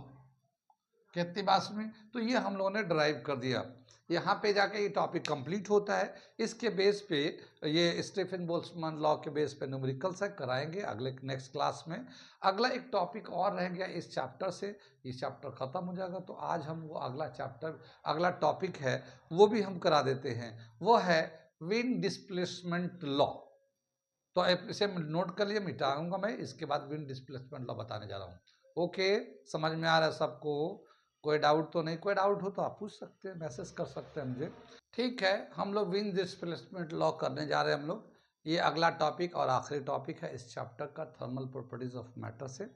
कितनी बात में, तो ये हम लोगों ने ड्राइव कर दिया। यहाँ पे जाके ये टॉपिक कंप्लीट होता है। इसके बेस पे ये स्टीफन बोल्ट्जमान लॉ के बेस पे न्यूमेरिकल्स है, कराएंगे अगले नेक्स्ट क्लास में। अगला एक टॉपिक और रह गया इस चैप्टर से, ये चैप्टर खत्म हो जाएगा तो आज हम वो अगला चैप्टर, अगला टॉपिक है वो भी हम करा देते हैं, वो है विंड डिस्प्लेसमेंट लॉ। तो इसे नोट कर लिए, मिटाऊंगा मैं, इसके बाद विंड डिस्प्लेसमेंट लॉ बताने जा रहा हूँ। ओके, समझ में आ रहा है सबको? कोई डाउट तो नहीं? कोई डाउट हो तो आप पूछ सकते हैं, मैसेज कर सकते हैं मुझे। ठीक है, हम लोग विंड डिस्प्लेसमेंट लॉ करने जा रहे हैं हम लोग। ये अगला टॉपिक और आखिरी टॉपिक है इस चैप्टर का, थर्मल प्रॉपर्टीज ऑफ मैटर से।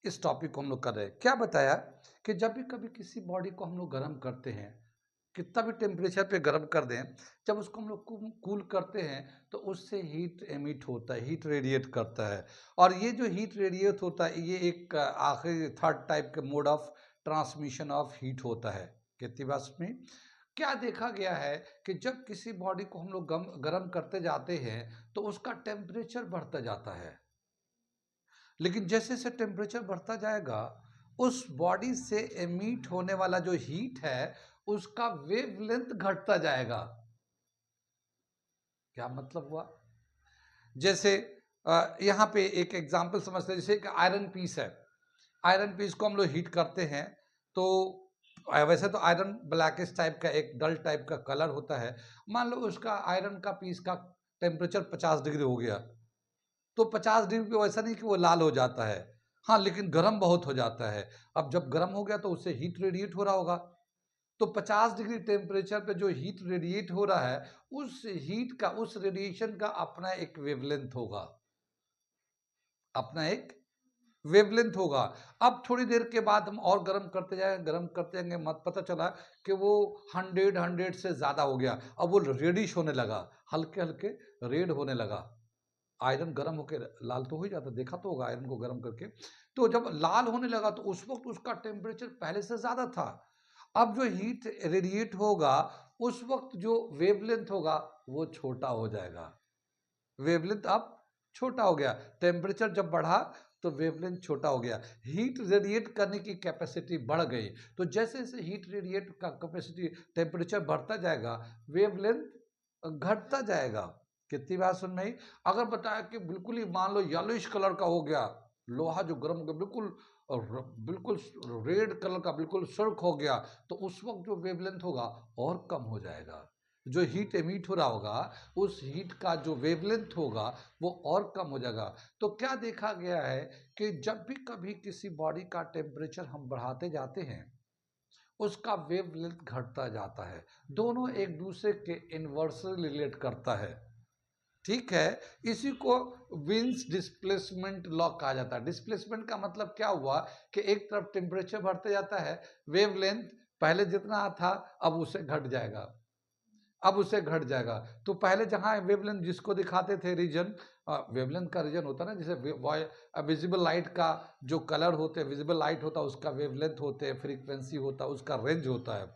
इस टॉपिक को हम लोग कर रहे हैं। क्या बताया कि जब भी कभी किसी बॉडी को हम लोग गर्म करते हैं, कितना भी टेम्परेचर पे गर्म कर दें, जब उसको हम लोग कूल करते हैं तो उससे हीट एमिट होता है, हीट रेडिएट करता है। और ये जो हीट रेडिएट होता है ये एक आखिरी थर्ड टाइप के mode of transmission of heat होता है। कितनी बात में क्या देखा गया है कि जब किसी बॉडी को हम लोग गर्म करते जाते हैं तो उसका टेम्परेचर बढ़ता जाता है, लेकिन जैसे जैसे टेम्परेचर बढ़ता जाएगा उस बॉडी से एमिट होने वाला जो हीट है उसका वेवलेंथ घटता जाएगा। क्या मतलब हुआ? जैसे यहाँ पे एक एग्जांपल समझते हैं, जैसे एक आयरन पीस है, आयरन पीस को हम लोग हीट करते हैं तो वैसे तो आयरन ब्लैकिश टाइप का एक डल टाइप का कलर होता है। मान लो उसका आयरन का पीस का टेम्परेचर 50 डिग्री हो गया, तो 50 डिग्री पे वैसा नहीं कि वो लाल हो जाता है, हाँ, लेकिन गर्म बहुत हो जाता है। अब जब गर्म हो गया तो उससे हीट रेडिएट हो रहा होगा, तो 50 डिग्री टेम्परेचर पे जो हीट रेडिएट हो रहा है उस हीट का, उस रेडिएशन का अपना एक वेवलेंथ होगा, अपना एक वेवलेंथ होगा। अब थोड़ी देर के बाद हम और गर्म करते जाएंगे, मत पता चला कि वो 100 से ज़्यादा हो गया, अब वो रेडिश होने लगा, हल्के हल्के रेड होने लगा। आयरन गर्म होकर लाल तो हो ही जाता, देखा तो होगा आयरन को गर्म करके। तो जब लाल होने लगा तो उस वक्त उसका टेम्परेचर पहले से ज़्यादा था। अब जो हीट रेडिएट होगा उस वक्त जो वेवलेंथ होगा वो छोटा हो जाएगा, वेवलेंथ अब छोटा हो गया। टेम्परेचर जब बढ़ा तो वेवलेंथ छोटा हो गया, हीट रेडिएट करने की कैपेसिटी बढ़ गई। तो जैसे जैसे हीट रेडिएट का कैपेसिटी, टेम्परेचर बढ़ता जाएगा वेवलेंथ घटता जाएगा। कितनी बात सुन में आई? अगर बताया कि बिल्कुल ही मान लो येलोइश कलर का हो गया, लोहा जो गर्म हो गया बिल्कुल, बिल्कुल रेड कलर का बिल्कुल सुर्ख हो गया, तो उस वक्त जो वेवलेंथ होगा और कम हो जाएगा। जो हीट एमिट हो रहा होगा उस हीट का जो वेवलेंथ होगा वो और कम हो जाएगा। तो क्या देखा गया है कि जब भी कभी किसी बॉडी का टेम्परेचर हम बढ़ाते जाते हैं उसका वेवलेंथ घटता जाता है। दोनों एक दूसरे के इन्वर्सली रिलेट करता है। ठीक है, इसी को विंस डिस्प्लेसमेंट लॉ कहा जाता है। डिस्प्लेसमेंट का मतलब क्या हुआ कि एक तरफ टेम्परेचर बढ़ते जाता है, वेवलेंथ पहले जितना था अब उसे घट जाएगा, अब उसे घट जाएगा। तो पहले जहां वेवलेंथ जिसको दिखाते थे रीजन, वेवलेंथ का रीजन होता है ना, जैसे विजिबल लाइट का जो कलर होते हैं, विजिबल लाइट होता है उसका वेवलेंथ होते हैं, फ्रीक्वेंसी होता है, उसका रेंज होता है।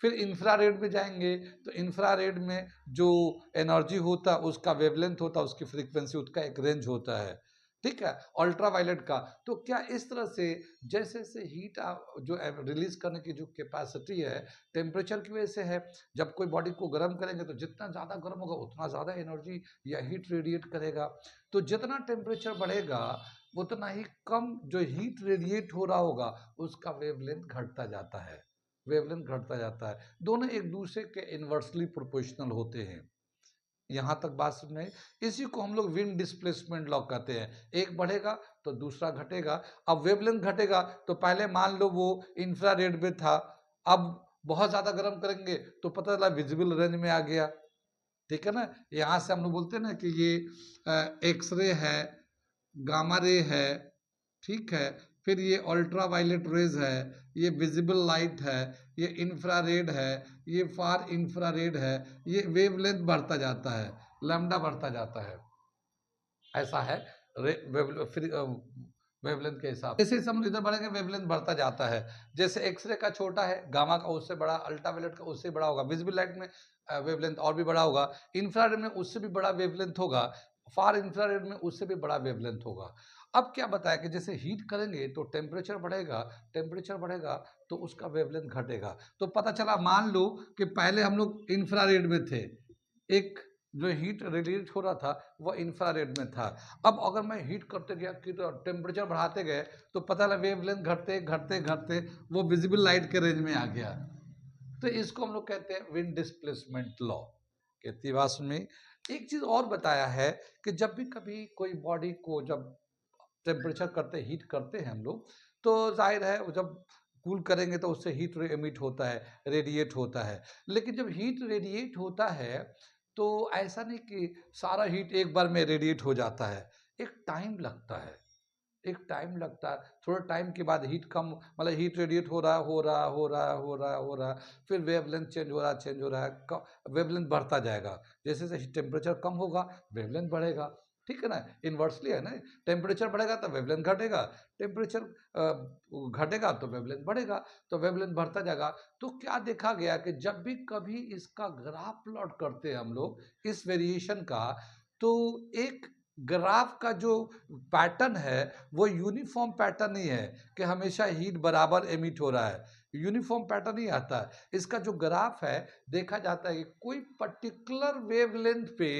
फिर इंफ्रारेड में जाएंगे तो इंफ्रारेड में जो एनर्जी होता है उसका वेवलेंथ होता है, उसकी फ्रीक्वेंसी, उसका एक रेंज होता है। ठीक है, अल्ट्रावायलेट का। तो क्या इस तरह से जैसे जैसे हीट जो रिलीज करने की जो कैपेसिटी है टेम्परेचर की वजह से है, जब कोई बॉडी को गर्म करेंगे तो जितना ज़्यादा गर्म होगा उतना ज़्यादा एनर्जी या हीट रेडिएट करेगा। तो जितना टेम्परेचर बढ़ेगा उतना ही कम जो हीट रेडिएट हो रहा होगा उसका वेवलेंथ घटता जाता है, वेवलेंथ घटता जाता है। दोनों एक दूसरे के इन्वर्सली प्रोपोर्शनल होते हैं। यहाँ तक बात समझ में आई? इसी को हम लोग विंड डिस्प्लेसमेंट लॉ कहते हैं। एक बढ़ेगा तो दूसरा घटेगा। अब वेवलेंथ घटेगा तो पहले मान लो वो इंफ्रारेड में था, अब बहुत ज़्यादा गर्म करेंगे तो पता चला विजिबल रेंज में आ गया। ठीक है ना, यहाँ से हम लोग बोलते हैं ना कि ये एक्सरे है, गामा रे है, ठीक है, फिर ये अल्ट्रा वायलेट रेज है, ये विजिबल लाइट है, ये इंफ्रारेड है, ये फार इंफ्रारेड है, ये वेवलेंथ बढ़ता जाता है, लैम्डा बढ़ता जाता है। ऐसा है वेवलेंथ के हिसाब से। जैसे हम इधर बढ़ेंगे वेवलेंथ बढ़ता जाता है। जैसे एक्सरे का छोटा है, गामा का उससे बड़ा, अल्ट्रावायलेट का उससे बड़ा होगा, विजिबल लाइट में वेवलेंथ और भी बड़ा होगा, इंफ्रारेड में उससे भी बड़ा वेवलेंथ होगा, फार इंफ्रारेड में उससे भी बड़ा वेवलेंथ होगा। अब क्या बताया कि जैसे हीट करेंगे तो टेम्परेचर बढ़ेगा, टेम्परेचर बढ़ेगा तो उसका वेवलेंथ घटेगा। तो पता चला मान लो कि पहले हम लोग इंफ्रारेड में थे, एक जो हीट रेडिएट हो रहा था वह इंफ्रारेड में था। अब अगर मैं हीट करते गया कि तो टेम्परेचर बढ़ाते गए तो पता लगा वेवलेंथ घटते घटते घटते वो विजिबल लाइट के रेंज में आ गया। तो इसको हम लोग कहते हैं विंड डिस्प्लेसमेंट लॉ। कितनी बात सुनी? एक चीज और बताया है कि जब भी कभी कोई बॉडी को जब टेम्परेचर करते हीट करते हैं हम लोग, तो जाहिर है वो जब कूल करेंगे तो उससे हीट एमिट होता है, रेडिएट होता है। लेकिन जब हीट रेडिएट होता है तो ऐसा नहीं कि सारा हीट एक बार में रेडिएट हो जाता है, एक टाइम लगता है, एक टाइम लगता है। थोड़ा टाइम के बाद हीट कम, मतलब हीट रेडिएट हो रहा है, हो रहा है, हो रहा है, हो रहा है, हो रहा है, फिर वेवलेंथ चेंज हो रहा है, चेंज हो रहा है, वेवलेंथ बढ़ता जाएगा। जैसे जैसे टेम्परेचर कम होगा वेवलेंथ बढ़ेगा। ठीक है ना, इन्वर्सली है ना, टेम्परेचर बढ़ेगा तो वेवलेंथ घटेगा, टेम्परेचर घटेगा तो वेवलेंथ बढ़ेगा, तो वेवलेंथ बढ़ता जाएगा। तो क्या देखा गया कि जब भी कभी इसका ग्राफ प्लॉट करते हैं हम लोग इस वेरिएशन का, तो एक ग्राफ का जो पैटर्न है वो यूनिफॉर्म पैटर्न नहीं है कि हमेशा हीट बराबर एमिट हो रहा है, यूनिफॉर्म पैटर्न नहीं आता है। इसका जो ग्राफ है देखा जाता है कि कोई पर्टिकुलर वेवलेंथ पे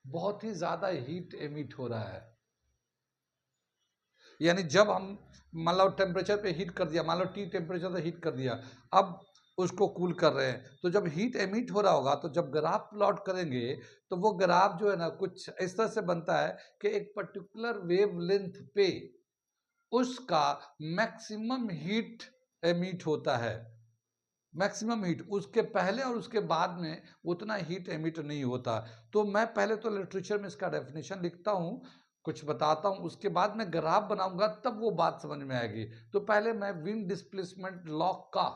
बहुत ही ज्यादा हीट एमिट हो रहा है। यानी जब हम मान लो टेम्परेचर पे हीट कर दिया, मान लो टी टेम्परेचर पे हीट कर दिया, अब उसको कूल कर रहे हैं, तो जब हीट एमिट हो रहा होगा तो जब ग्राफ प्लॉट करेंगे तो वो ग्राफ जो है ना कुछ इस तरह से बनता है कि एक पर्टिकुलर वेवलेंथ पे उसका मैक्सिमम हीट एमिट होता है, मैक्सिमम हीट, उसके पहले और उसके बाद में उतना हीट एमिट नहीं होता। तो मैं पहले तो लिटरेचर में इसका डेफिनेशन लिखता हूँ, कुछ बताता हूँ, उसके बाद मैं ग्राफ बनाऊंगा तब वो बात समझ में आएगी। तो पहले मैं विंड डिस्प्लेसमेंट लॉ का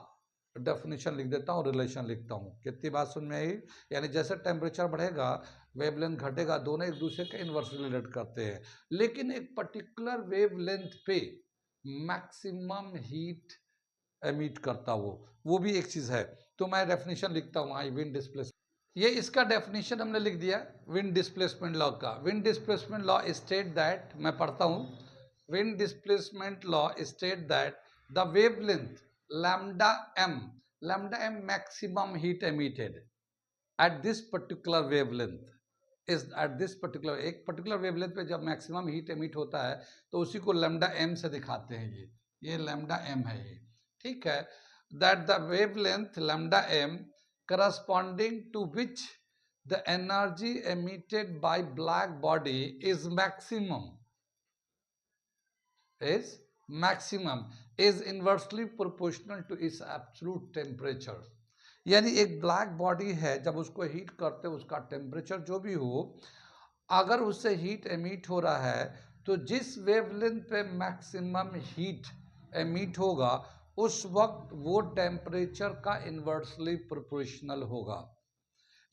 डेफिनेशन लिख देता हूँ, रिलेशन लिखता हूँ। कितनी बात सुन में आई? यानी जैसे टेम्परेचर बढ़ेगा वेवलेंथ घटेगा, दोनों एक दूसरे के इन्वर्सली रिलेट करते हैं, लेकिन एक पर्टिकुलर वेवलेंथ पे मैक्सिमम हीट एमिट करता वो भी एक चीज है। तो मैं डेफिनेशन लिखता हूँ आई विंड डिस्प्लेसमेंट, ये इसका डेफिनेशन हमने लिख दिया विंड डिस्प्लेसमेंट लॉ का। Wien displacement law state that, मैं पढ़ता हूँ, Wien displacement law state that the wavelength lambda M, lambda M maximum heat emitted, at this particular wavelength is at this particular, एक particular wavelength पे जब maximum heat emit होता है तो उसी को लैम्डा एम से दिखाते हैं। ये लैम्डा एम है ये, ठीक है। That the wavelength lambda M corresponding to which the energy emitted by black body is maximum is inversely proportional to its absolute temperature। यानी एक ब्लैक बॉडी है, जब उसको हीट करते हैं उसका टेम्परेचर जो भी हो, अगर उससे हीट एमिट हो रहा है तो जिस वेवलेंथ पे मैक्सिमम हीट एमिट होगा उस वक्त वो टेम्परेचर का इन्वर्सली प्रोपोर्शनल होगा।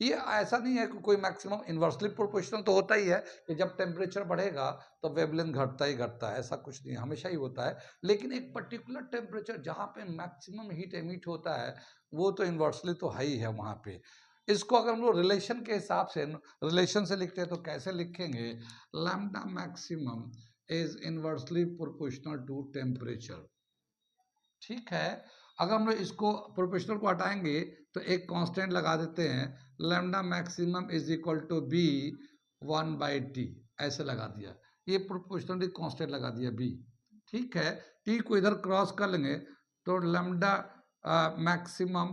ये ऐसा नहीं है कि कोई मैक्सिमम, इन्वर्सली प्रोपोर्शनल तो होता ही है कि जब टेम्परेचर बढ़ेगा तो वेवलेंथ घटता ही घटता है, ऐसा कुछ नहीं, हमेशा ही होता है। लेकिन एक पर्टिकुलर टेम्परेचर जहाँ पे मैक्सिमम हीट एमिट होता है वो तो इन्वर्सली तो है ही है वहाँ पे। इसको अगर हम लोग रिलेशन के हिसाब से, रिलेशन से लिखते हैं तो कैसे लिखेंगे, lambda maximum is inversely proportional to temperature, ठीक है। अगर हम लोग इसको प्रोपोर्शनल को हटाएंगे तो एक कांस्टेंट लगा देते हैं, lambda maximum is equal to B 1/t, ऐसे लगा दिया, ये प्रोपोर्शनल कांस्टेंट लगा दिया बी, ठीक है। टी को इधर क्रॉस कर लेंगे तो lambda maximum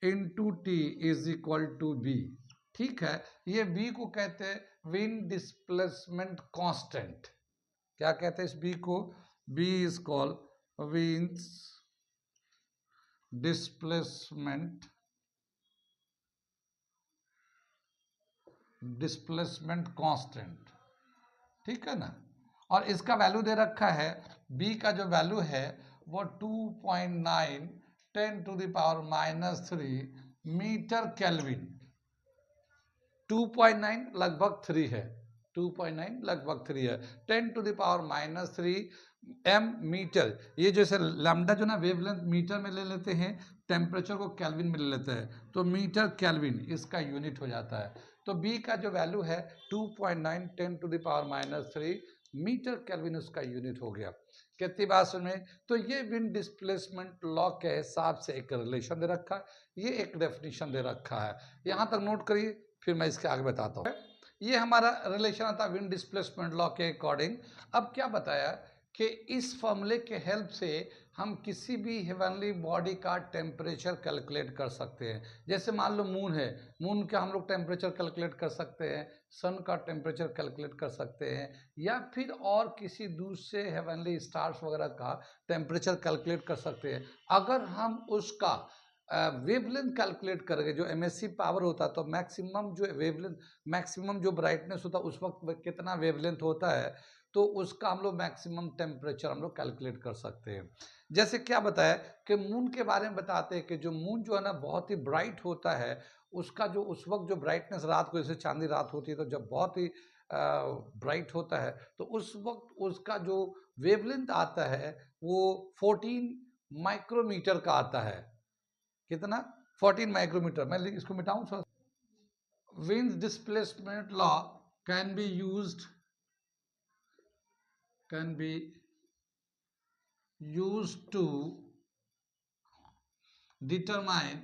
into T is equal to B, ठीक है। ये बी को कहते हैं विंड डिस्प्लेसमेंट कांस्टेंट। क्या कहते हैं इस बी को, B is called Wien displacement constant, ठीक है ना। और इसका वैल्यू दे रखा है, b का जो वैल्यू है वो 2.9 10⁻³ मीटर केल्विन, 2.9 लगभग 3 है, 2.9 लगभग 3 है, 10⁻³ m मीटर। ये जैसे लैम्डा जो ना वेवलेंथ मीटर में ले लेते हैं, टेम्परेचर को केल्विन में ले लेते हैं, तो मीटर केल्विन इसका यूनिट हो जाता है। तो b का जो वैल्यू है 2.9 10⁻³ मीटर केल्विन उसका यूनिट हो गया। कितनी बात सुने, तो ये विंड डिस्प्लेसमेंट लॉ के हिसाब से एक रिलेशन दे रखा है, ये एक डेफिनेशन दे रखा है, यहाँ तक नोट करिए, फिर मैं इसके आगे बताता हूँ। ये हमारा रिलेशन आता विंड डिस्प्लेसमेंट लॉ के अकॉर्डिंग। अब क्या बताया कि इस फॉर्मूले के हेल्प से हम किसी भी हेवनली बॉडी का टेम्परेचर कैलकुलेट कर सकते हैं। जैसे मान लो मून है, मून का हम लोग टेम्परेचर कैलकुलेट कर सकते हैं, सन का टेम्परेचर कैलकुलेट कर सकते हैं, या फिर और किसी दूसरे हेवनली स्टार्स वगैरह का टेम्परेचर कैलकुलेट कर सकते हैं। अगर हम उसका वेवलेंथ कैलकुलेट करेंगे, जो एमएससी पावर होता है, तो मैक्सिमम जो वेवलेंथ, मैक्सिमम जो ब्राइटनेस होता है उस वक्त कितना वेवलेंथ होता है, तो उसका हम लोग मैक्सिमम टेम्परेचर हम लोग कैलकुलेट कर सकते हैं। जैसे क्या बताया कि मून के बारे में बताते हैं कि जो मून जो है ना बहुत ही ब्राइट होता है, उसका जो उस वक्त जो ब्राइटनेस रात को, जैसे चांदी रात होती है तो जब बहुत ही ब्राइट होता है तो उस वक्त उसका जो वेवलेंथ आता है वो 14 माइक्रोमीटर का आता है। कितना, 14 माइक्रोमीटर। मैं इसको मिटाऊं थोड़ा। Wind displacement law can be used to determine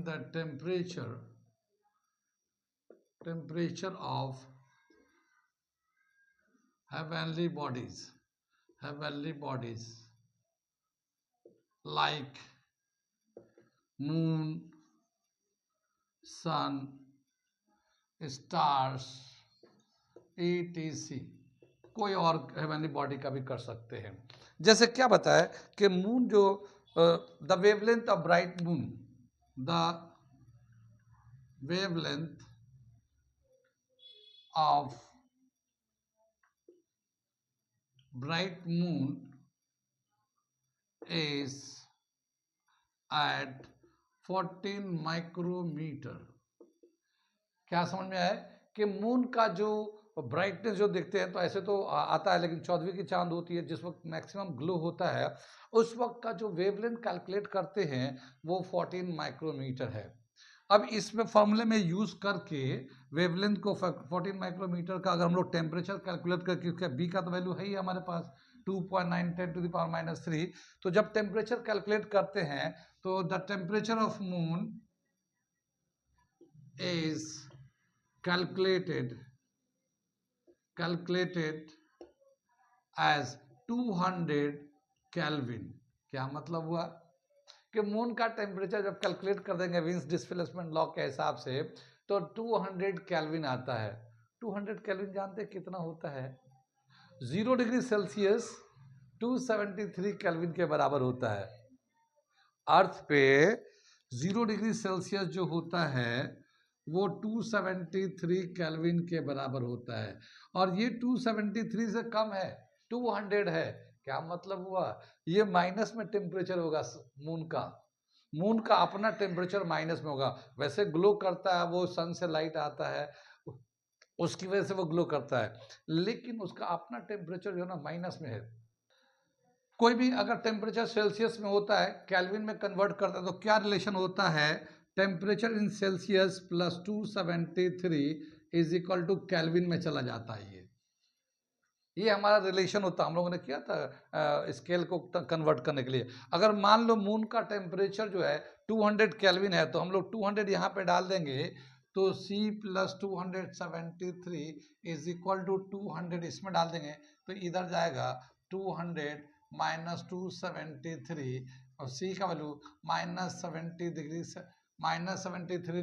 the temperature of heavenly bodies like moon, sun, stars, etc। कोई और हेवनली बॉडी का भी कर सकते हैं। जैसे क्या बताया कि मून जो the wavelength of bright moon, the wavelength of bright moon is at 14 micrometre. क्या समझ में आया कि मून का जो ब्राइटनेस जो देखते हैं तो ऐसे तो आता है, लेकिन 14वीं की चांद होती है जिस वक्त मैक्सिमम ग्लो होता है, उस वक्त का जो वेवलेंथ कैलकुलेट करते हैं वो 14 माइक्रोमीटर है। अब इसमें फॉर्मूले में यूज करके वेवलेंथ को 14 माइक्रोमीटर का अगर हम लोग टेम्परेचर कैलकुलेट करके, उसका बी का तो वैल्यू है ही हमारे पास, 2.9 10⁻³ तो जब टेम्परेचर कैलकुलेट करते हैं तो the temperature of moon is calculated as 200 kelvin. क्या मतलब हुआ कि मून का टेम्परेचर जब कैलकुलेट कर देंगे विंस डिस्प्लेसमेंट लॉ के हिसाब से तो 200 केल्विन आता है। 200 केल्विन जानते हैं कितना होता है? 0 डिग्री सेल्सियस 273 केल्विन के बराबर होता है। अर्थ पे 0 डिग्री सेल्सियस जो होता है वो 273 केल्विन के बराबर होता है और ये 273 से कम है, 200 है। क्या मतलब हुआ? ये माइनस में टेम्परेचर होगा मून का अपना टेम्परेचर माइनस में होगा। वैसे ग्लो करता है, वो सन से लाइट आता है उसकी वजह से वो ग्लो करता है, लेकिन उसका अपना टेम्परेचर जो है ना माइनस में है। कोई भी अगर टेम्परेचर सेल्सियस में होता है केल्विन में कन्वर्ट करता है तो क्या रिलेशन होता है? Temperature in Celsius plus 273 is equal to kelvin में चला जाता है। ये हमारा रिलेशन होता है। हम लोगों ने किया था स्केल को कन्वर्ट करने के लिए। अगर मान लो मून का टेम्परेचर जो है 200 केल्विन है तो हम लोग 200 यहाँ पे डाल देंगे तो C plus 273 is equal to 200 इसमें डाल देंगे तो इधर जाएगा 200 माइनस 273 और C का वैल्यू -73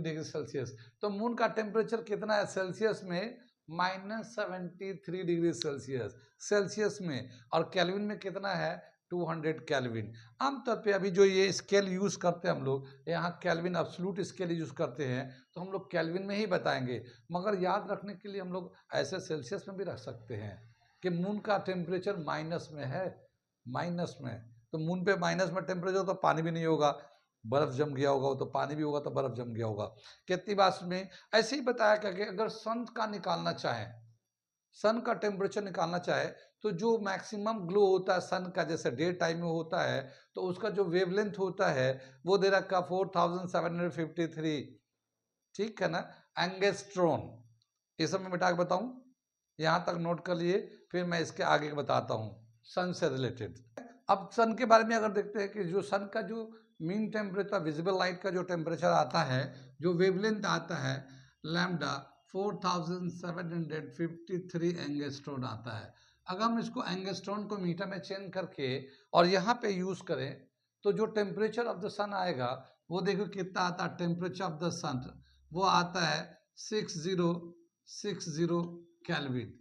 डिग्री सेल्सियस। तो मून का टेम्परेचर कितना है सेल्सियस में? -73 डिग्री सेल्सियस में, और केल्विन में कितना है? 200 केल्विन। आमतौर पे अभी जो ये स्केल यूज करते हैं हम लोग यहाँ केल्विन एब्सोल्यूट स्केल यूज करते हैं तो हम लोग केल्विन में ही बताएंगे, मगर याद रखने के लिए हम लोग ऐसे सेल्सियस में भी रख सकते हैं कि मून का टेम्परेचर माइनस में है, माइनस में। तो मून पे माइनस में टेम्परेचर तो पानी भी नहीं होगा, बर्फ जम गया होगा, वो तो पानी भी होगा तो बर्फ जम गया होगा। कितनी बात में ऐसे ही बताया कि अगर सन का निकालना चाहे, सन का टेम्परेचर निकालना चाहे तो जो मैक्सिमम ग्लो होता है सन का, जैसे डे टाइम में होता है तो उसका जो वेवलेंथ होता है वो दे रखा 4753, ठीक है ना, एंगस्ट्रॉन। ये सब मैं मिटा के बताऊं, यहां तक नोट कर लिए, फिर मैं इसके आगे बताता हूं सन से रिलेटेड। अब सन के बारे में अगर देखते हैं कि जो सन का जो मीन टेम्परेचर विजिबल लाइट का जो टेम्परेचर आता है, जो वेवलेंथ आता है लैम्डा 4753 एंगस्ट्रॉन आता है। अगर हम इसको एंगस्ट्रॉन को मीटर में चेंज करके और यहाँ पे यूज करें तो जो टेम्परेचर ऑफ द सन आएगा वो देखो कितना आता है। टेम्परेचर ऑफ द सन वो आता है 6060 केल्विन,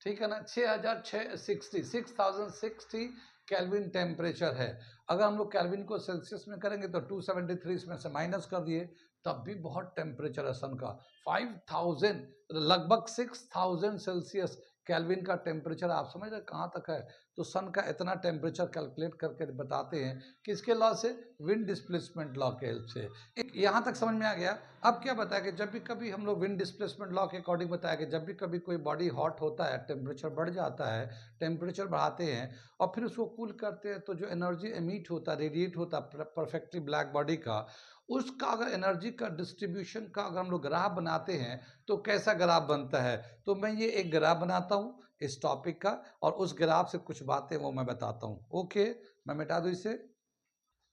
ठीक है ना, 6060 केल्विन टेम्परेचर है। अगर हम लोग केल्विन को सेल्सियस में करेंगे तो 273 इसमें से माइनस कर दिए तब भी बहुत टेम्परेचर है सन का, 5000 लगभग 6000 सेल्सियस केल्विन का टेम्परेचर। आप समझ रहे कहाँ तक है? तो सन का इतना टेम्परेचर कैलकुलेट करके बताते हैं किसके लॉ से? विंड डिस्प्लेसमेंट लॉ के हेल्प से। यहाँ तक समझ में आ गया। अब क्या बताया कि जब भी कभी हम लोग विंड डिस्प्लेसमेंट लॉ के अकॉर्डिंग बताया कि जब भी कभी कोई बॉडी हॉट होता है, टेम्परेचर बढ़ जाता है, टेम्परेचर बढ़ाते हैं और फिर उसको कूल करते हैं तो जो एनर्जी एमिट होता है, रेडिएट होता है परफेक्टली ब्लैक बॉडी का, उसका अगर एनर्जी का डिस्ट्रीब्यूशन का अगर हम लोग ग्राफ बनाते हैं तो कैसा ग्राफ बनता है? तो मैं ये एक ग्राफ बनाता हूँ इस टॉपिक का और उस ग्राफ से कुछ बातें वो मैं बताता हूँ। ओके, मैं मिटा दूँ इसे।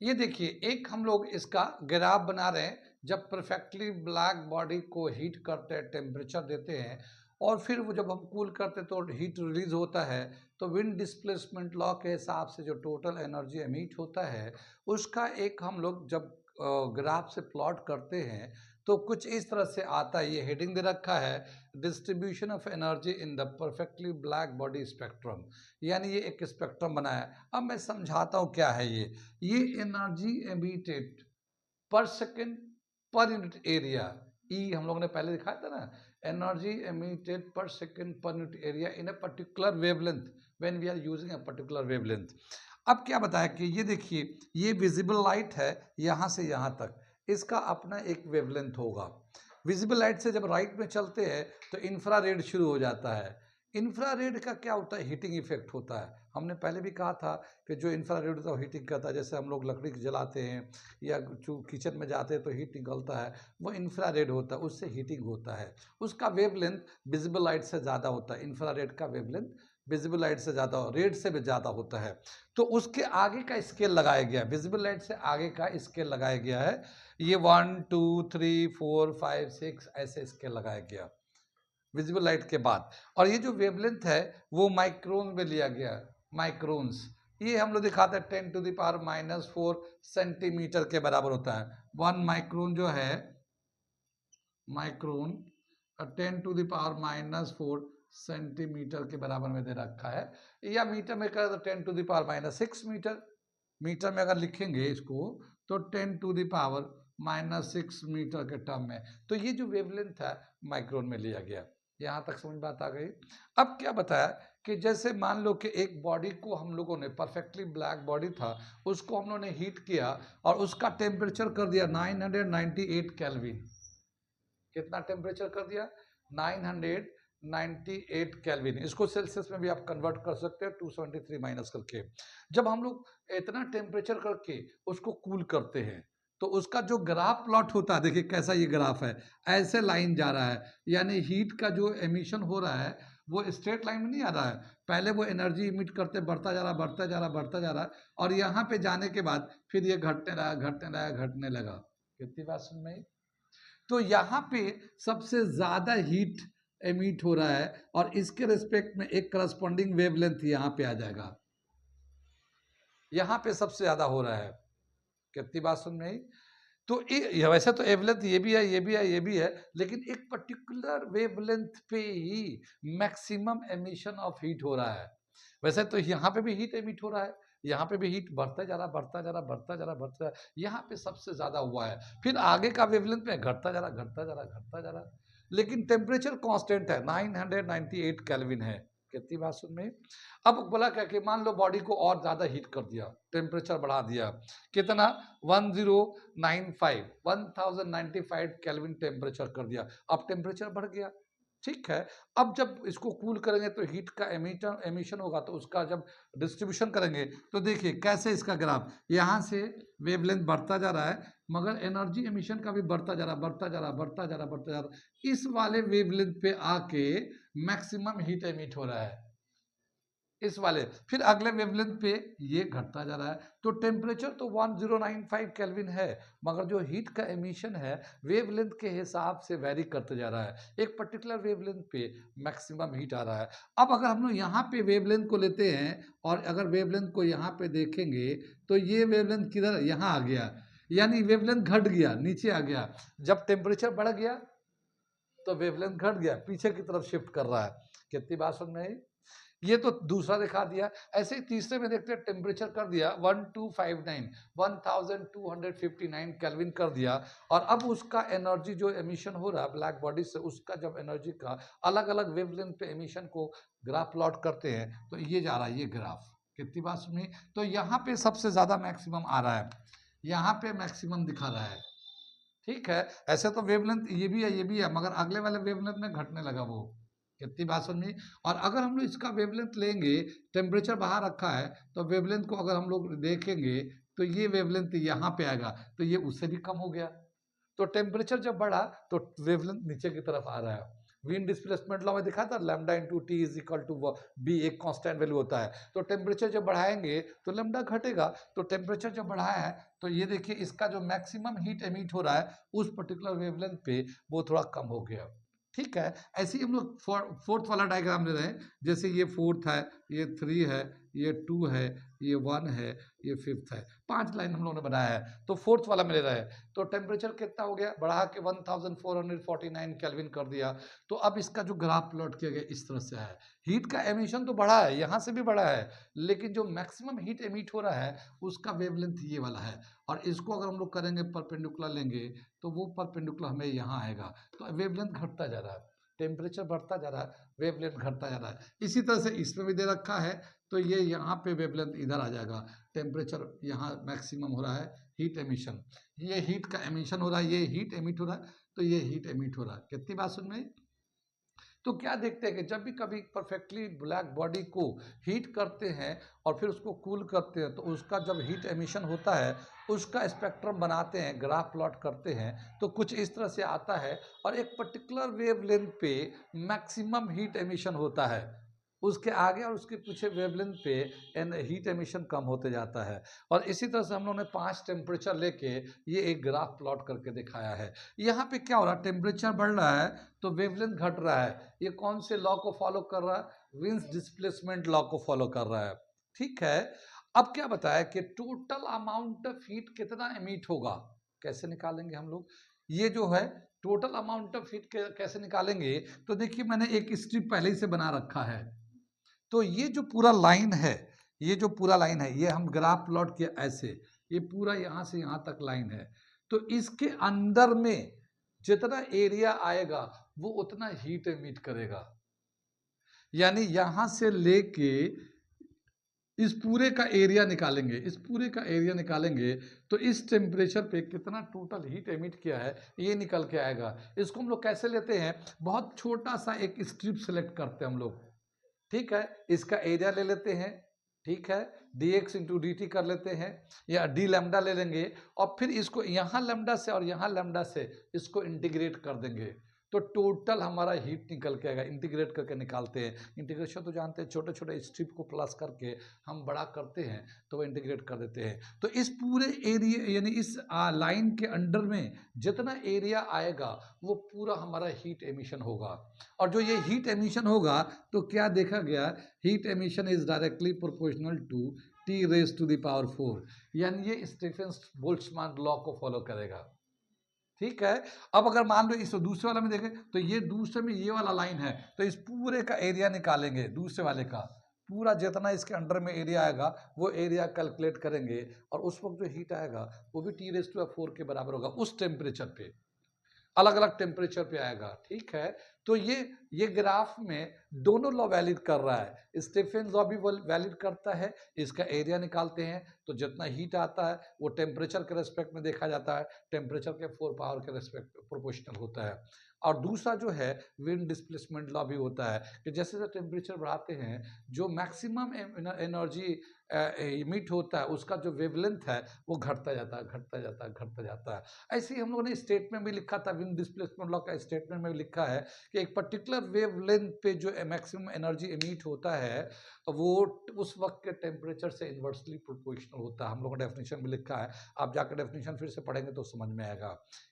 ये देखिए एक हम लोग इसका ग्राफ बना रहे हैं। जब परफेक्टली ब्लैक बॉडी को हीट करते हैं, टेम्परेचर देते हैं और फिर वो जब हम कूल करते हैं तो हीट रिलीज होता है, तो विंड डिस्प्लेसमेंट लॉ के हिसाब से जो टोटल एनर्जी एमिट होता है उसका एक हम लोग जब ग्राफ से प्लॉट करते हैं तो कुछ इस तरह से आता है। ये हेडिंग दे रखा है distribution of energy in the perfectly black body spectrum, यानी ये एक स्पेक्ट्रम बनाया है। अब मैं समझाता हूँ क्या है ये एनर्जी एमिटेड पर second per unit area, E हम लोगों ने पहले दिखाया था ना, एनर्जी एमिटेड पर second per unit area in a particular wavelength when we are using a particular wavelength. अब क्या बताया कि ये देखिए ये विजिबल लाइट है यहाँ से यहाँ तक, इसका अपना एक वेवलेंथ होगा। विजिबल लाइट से जब राइट में चलते हैं तो इंफ्रारेड शुरू हो जाता है। इंफ्रारेड का क्या होता है? हीटिंग इफेक्ट होता है। हमने पहले भी कहा था कि जो इंफ्रारेड होता है वो हीटिंग करता है। जैसे हम लोग लकड़ी जलाते हैं या जो किचन में जाते हैं तो हीट निकलता है, वो इंफ्रारेड होता है, उससे हीटिंग होता है। उसका वेवलेंथ विजिबल लाइट से ज़्यादा होता है। इंफ्रारेड का वेवलेंथ विजिबल लाइट से ज़्यादा, रेड से भी ज़्यादा होता है, तो उसके आगे का स्केल लगाया गया, विजिबल लाइट से आगे का स्केल लगाया गया है। ये 1 2 3 4 5 6 ऐसे स्केल लगाया गया विजिबल लाइट के बाद। और ये जो वेवलेंथ है वो माइक्रोन में लिया गया, माइक्रोन्स। ये हम लोग दिखाते हैं 10⁻⁻⁴ सेंटीमीटर के बराबर होता है। 1 माइक्रोन जो है, माइक्रोन 10⁻⁻⁴ सेंटीमीटर के बराबर में दे रखा है, या मीटर में करें तो 10⁻⁻6 मीटर। मीटर में अगर लिखेंगे इसको तो 10⁻⁻6 मीटर के टर्म में। तो ये जो वेवलेंथ है माइक्रोन में लिया गया। यहाँ तक समझ बात आ गई। अब क्या बताया कि जैसे मान लो कि एक बॉडी को हम लोगों ने, परफेक्टली ब्लैक बॉडी था, उसको हम लोगों ने हीट किया और उसका टेम्परेचर कर दिया 998 केल्विन। कितना टेम्परेचर कर दिया? 998 केल्विन। इसको सेल्सियस में भी आप कन्वर्ट कर सकते हैं 273 माइनस करके। जब हम लोग इतना टेम्परेचर करके उसको कूल करते हैं तो उसका जो ग्राफ प्लॉट होता है, देखिए कैसा ये ग्राफ है, ऐसे लाइन जा रहा है, यानी हीट का जो एमिशन हो रहा है वो स्ट्रेट लाइन में नहीं आ रहा है। पहले वो एनर्जी इमिट करते बढ़ता जा रहा, बढ़ता जा रहा, बढ़ता जा रहा, और यहाँ पे जाने के बाद फिर ये घटने लगा, घटने लगा, घटने लगा। कितनी बात सुन में? तो यहाँ पे सबसे ज्यादा हीट एमिट हो रहा है और इसके रिस्पेक्ट में एक करस्पॉन्डिंग वेवलेंथ यहाँ पे आ जाएगा, यहाँ पे सबसे ज्यादा हो रहा है। कितनी बात सुन में आई? तो वैसे तो वेवलेंथ ये भी है, ये भी है, ये भी है, लेकिन एक पर्टिकुलर वेवलेंथ पे ही मैक्सिमम एमिशन ऑफ हीट हो रहा है। वैसे तो यहाँ पे भी हीट एमिट हो रहा है, यहाँ पे भी हीट बढ़ता जा रहा, बढ़ता जा रहा, बढ़ता जा रहा, बढ़ता जा रहा, यहाँ पे सबसे ज्यादा हुआ है। फिर आगे का वेवलेंथ में घटता जा रहा, घटता जा रहा, घटता जा रहा, लेकिन टेम्परेचर कांस्टेंट है, 998 केल्विन है। कितनी बात सुन में? अब बोला क्या कि मान लो बॉडी को और ज्यादा हीट कर दिया, टेम्परेचर बढ़ा दिया, कितना? 1095 केल्विन टेम्परेचर कर दिया। अब टेम्परेचर बढ़ गया, ठीक है। अब जब इसको कूल करेंगे तो हीट का एमिशन होगा, तो उसका जब डिस्ट्रीब्यूशन करेंगे तो देखिए कैसे इसका ग्राफ, यहाँ से वेवलेंथ बढ़ता जा रहा है, मगर एनर्जी एमिशन का भी बढ़ता जा रहा, बढ़ता जा रहा, बढ़ता जा रहा, बढ़ता जा रहा। इस वाले वेवलेंथ पे आके मैक्सिमम हीट एमिट हो रहा है, इस वाले। फिर अगले वेवलेंथ पे ये घटता जा रहा है। तो टेम्परेचर तो 1095 केल्विन है, मगर जो हीट का एमिशन है वेवलेंथ के हिसाब से वेरी करते जा रहा है। एक पर्टिकुलर वेवलेंथ पे मैक्सिमम हीट आ रहा है। अब अगर हम लोग यहाँ पे वेवलेंथ को लेते हैं और अगर वेवलेंथ को यहाँ पे देखेंगे तो ये वेवलेंथ किधर? यहाँ आ गया, यानी वेवलेंथ घट गया, नीचे आ गया। जब टेम्परेचर बढ़ गया तो वेवलेंथ घट गया, पीछे की तरफ शिफ्ट कर रहा है। कितनी बात समझ में आई? ये तो दूसरा दिखा दिया। ऐसे ही तीसरे में देखते हैं, टेम्परेचर कर दिया 1259 केल्विन कर दिया, और अब उसका एनर्जी जो एमिशन हो रहा है ब्लैक बॉडी से, उसका जब एनर्जी का अलग अलग वेवलेंथ पे एमिशन को ग्राफ प्लॉट करते हैं तो ये जा रहा है, ये ग्राफ। कितनी बात सुनी? तो यहाँ पे सबसे ज्यादा मैक्सिमम आ रहा है, यहाँ पे मैक्सिमम दिखा रहा है, ठीक है। ऐसे तो वेवलेंथ ये भी है, ये भी है, मगर अगले वाले वेवलेंथ में घटने लगा वो। कितनी बात सुनी? और अगर हम लोग इसका वेवलेंथ लेंगे, टेम्परेचर बाहर रखा है, तो वेवलेंथ को अगर हम लोग देखेंगे तो ये वेवलेंथ यहाँ पे आएगा, तो ये उससे भी कम हो गया। तो टेम्परेचर जब बढ़ा तो वेवलेंथ नीचे की तरफ आ रहा है। विंड डिस्प्लेसमेंट लॉ में दिखा था, lambda into T is equal to B, एक कांस्टेंट वैल्यू होता है। तो टेम्परेचर जब बढ़ाएंगे तो लैम्डा घटेगा। तो टेम्परेचर जब बढ़ाया है तो ये देखिए इसका जो मैक्सिमम हीट एमिट हो रहा है उस पर्टिकुलर वेवलेंथ पे वो थोड़ा कम हो गया, ठीक है। ऐसे ही हम लोग फोर्थ वाला डायग्राम ले रहे हैं। जैसे ये फोर्थ है, ये 3 है, ये 2 है, ये 1 है, ये 5th है। 5 लाइन हम लोगों ने बनाया है। तो फोर्थ वाला में ले रहे हैं, तो टेम्परेचर कितना हो गया? बढ़ा के 1449 केल्विन कर दिया। तो अब इसका जो ग्राफ प्लॉट किया गया इस तरह से है। हीट का एमिशन तो बढ़ा है, यहाँ से भी बढ़ा है, लेकिन जो मैक्सिमम हीट एमिट हो रहा है उसका वेवलेंथ ये वाला है। और इसको अगर हम लोग करेंगे, परपेंडिकुलर लेंगे, तो वो परपेंडिकुलर हमें यहाँ आएगा। तो वेवलेंथ घटता जा रहा है, टेम्परेचर बढ़ता जा रहा है, वेवलेंथ घटता जा रहा है। इसी तरह से इसमें भी दे रखा है, तो ये यहाँ पे वेवलेंथ इधर आ जाएगा। टेम्परेचर यहाँ मैक्सिमम हो रहा है, हीट एमिशन, ये हीट का एमिशन हो रहा है, ये हीट एमिट हो रहा है, तो ये हीट एमिट हो रहा है। कितनी बात सुन में? तो क्या देखते हैं कि जब भी कभी परफेक्टली ब्लैक बॉडी को हीट करते हैं और फिर उसको कूल करते हैं, तो उसका जब हीट एमिशन होता है उसका स्पेक्ट्रम बनाते हैं, ग्राफ प्लॉट करते हैं, तो कुछ इस तरह से आता है। और एक पर्टिकुलर वेवलेंथ पे मैक्सिमम हीट एमिशन होता है, उसके आगे और उसके पीछे वेवलेंथ पे हीट एमिशन कम होते जाता है। और इसी तरह से हम लोगों ने 5 टेम्परेचर लेके ये एक ग्राफ प्लॉट करके दिखाया है। यहाँ पे क्या हो रहा है, टेम्परेचर बढ़ रहा है तो वेवलेंथ घट रहा है। ये कौन से लॉ को फॉलो कर रहा है, विंस डिस्प्लेसमेंट लॉ को फॉलो कर रहा है। ठीक है, अब क्या बताया कि टोटल अमाउंट ऑफ हीट कितना एमिट होगा, कैसे निकालेंगे हम लोग ये जो है टोटल अमाउंट ऑफ हीट कैसे निकालेंगे। तो देखिए मैंने एक स्ट्रिप पहले ही से बना रखा है। तो ये जो पूरा लाइन है, ये जो पूरा लाइन है, ये हम ग्राफ प्लॉट किया ऐसे, ये पूरा यहां से यहां तक लाइन है। तो इसके अंदर में जितना एरिया आएगा वो उतना हीट एमिट करेगा। यानी यहां से लेके इस पूरे का एरिया निकालेंगे, इस पूरे का एरिया निकालेंगे तो इस टेम्परेचर पे कितना टोटल हीट एमिट किया है ये निकल के आएगा। इसको हम लोग कैसे लेते हैं, बहुत छोटा सा एक स्ट्रिप सेलेक्ट करते हैं हम लोग। ठीक है, इसका एरिया ले लेते हैं, ठीक है, dx इंटू डी टी कर लेते हैं या डी लैम्डा ले लेंगे और फिर इसको यहाँ लैम्डा से और यहाँ लैम्डा से इसको इंटीग्रेट कर देंगे तो टोटल हमारा हीट निकल के आएगा। इंटीग्रेट करके निकालते हैं, इंटीग्रेशन तो जानते हैं, छोटे छोटे स्ट्रिप को प्लस करके हम बड़ा करते हैं तो वो इंटीग्रेट कर देते हैं। तो इस पूरे एरिया यानी इस लाइन के अंडर में जितना एरिया आएगा वो पूरा हमारा हीट एमिशन होगा। और जो ये हीट एमिशन होगा तो क्या देखा गया, heat emission is directly proportional to T raise to the power 4, यानी ये स्टीफन बोल्ट्जमान लॉ को फॉलो करेगा। ठीक है, अब अगर मान लो इस दूसरे वाला में देखें तो ये दूसरे में ये वाला लाइन है तो इस पूरे का एरिया निकालेंगे, दूसरे वाले का पूरा जितना इसके अंडर में एरिया आएगा वो एरिया कैलकुलेट करेंगे और उस वक्त जो हीट आएगा वो भी टी रेज टू 4 के बराबर होगा। उस टेम्परेचर पे अलग अलग टेम्परेचर पे आएगा। ठीक है, तो ये ग्राफ में दोनों लॉ वैलिड कर रहा है, स्टीफन लॉ भी वैलिड करता है। इसका एरिया निकालते हैं तो जितना हीट आता है वो टेम्परेचर के रेस्पेक्ट में देखा जाता है, टेम्परेचर के 4 पावर के रेस्पेक्ट प्रोपोर्शनल होता है। और दूसरा जो है विंड डिस्प्लेसमेंट लॉ भी होता है कि जैसे जैसे टेम्परेचर बढ़ाते हैं जो मैक्सिमम एनर्जी इमिट होता है उसका जो वेवलेंथ है वो घटता जाता है, घटता जाता है, घटता जाता है। ऐसे ही हम लोगों ने स्टेटमेंट भी लिखा था, विंड डिस्प्लेसमेंट लॉ का स्टेटमेंट में भी लिखा है कि एक पर्टिकुलर वेवलेंथ पे जो मैक्सिमम एनर्जी इमिट होता है वो उस वक्त के टेम्परेचर से इन्वर्सली प्रोपोर्शनल होता है। हम लोगों ने डेफिनेशन भी लिखा है, आप जाकर डेफिनेशन फिर से पढ़ेंगे तो समझ में आएगा।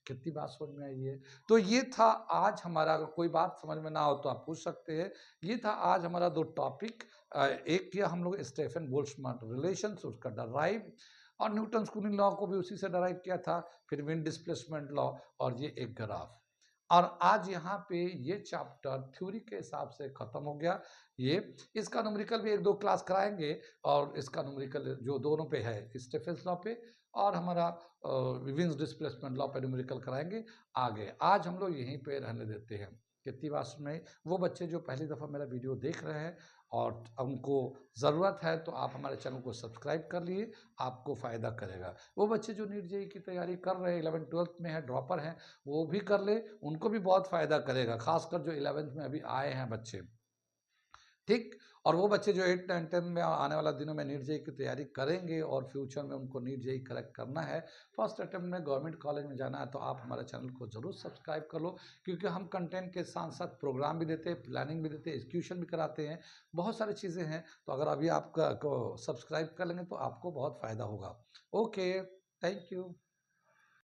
कितनी बात समझ में आई है। तो ये था आज हमारा, अगर कोई बात समझ में ना हो तो आप पूछ सकते हैं। ये था आज हमारा 2 टॉपिक, एक किया हम लोग स्टीफन बोल्ट्जमान रिलेशन, उसका डराइव, और न्यूटन कूलिंग लॉ को भी उसी से डराइव किया था, फिर विंड डिस्प्लेसमेंट लॉ और ये एक ग्राफ। और आज यहाँ पे ये चैप्टर थ्योरी के हिसाब से खत्म हो गया। ये इसका न्यूमेरिकल भी 1-2 क्लास कराएंगे और इसका न्यूमेरिकल जो दोनों पे है, स्टीफन लॉ पे और हमारा विंस डिस्प्लेसमेंट लॉ पे न्यूमेरिकल कराएंगे आगे। आज हम लोग यहीं पे रहने देते हैं। कितनी बात सुनाई। वो बच्चे जो पहली दफ़ा मेरा वीडियो देख रहे हैं और उनको ज़रूरत है तो आप हमारे चैनल को सब्सक्राइब कर लिए, आपको फ़ायदा करेगा। वो बच्चे जो नीट जेईई की तैयारी कर रहे हैं, 11th-12th में है, ड्रॉपर हैं, वो भी कर ले, उनको भी बहुत फ़ायदा करेगा, खासकर जो 11th में अभी आए हैं बच्चे। ठीक, और वो बच्चे जो 8, 9, 10 में आने वाला दिनों में नीट जेईई की तैयारी करेंगे और फ्यूचर में उनको नीट जेईई करेक्ट करना है, फर्स्ट अटेम्प्ट में गवर्नमेंट कॉलेज में जाना है, तो आप हमारे चैनल को ज़रूर सब्सक्राइब कर लो, क्योंकि हम कंटेंट के साथ साथ प्रोग्राम भी देते हैं, प्लानिंग भी देते हैं, एग्जीक्यूशन भी कराते हैं, बहुत सारी चीज़ें हैं। तो अगर अभी आप सब्सक्राइब कर लेंगे तो आपको बहुत फ़ायदा होगा। Okay, thank you.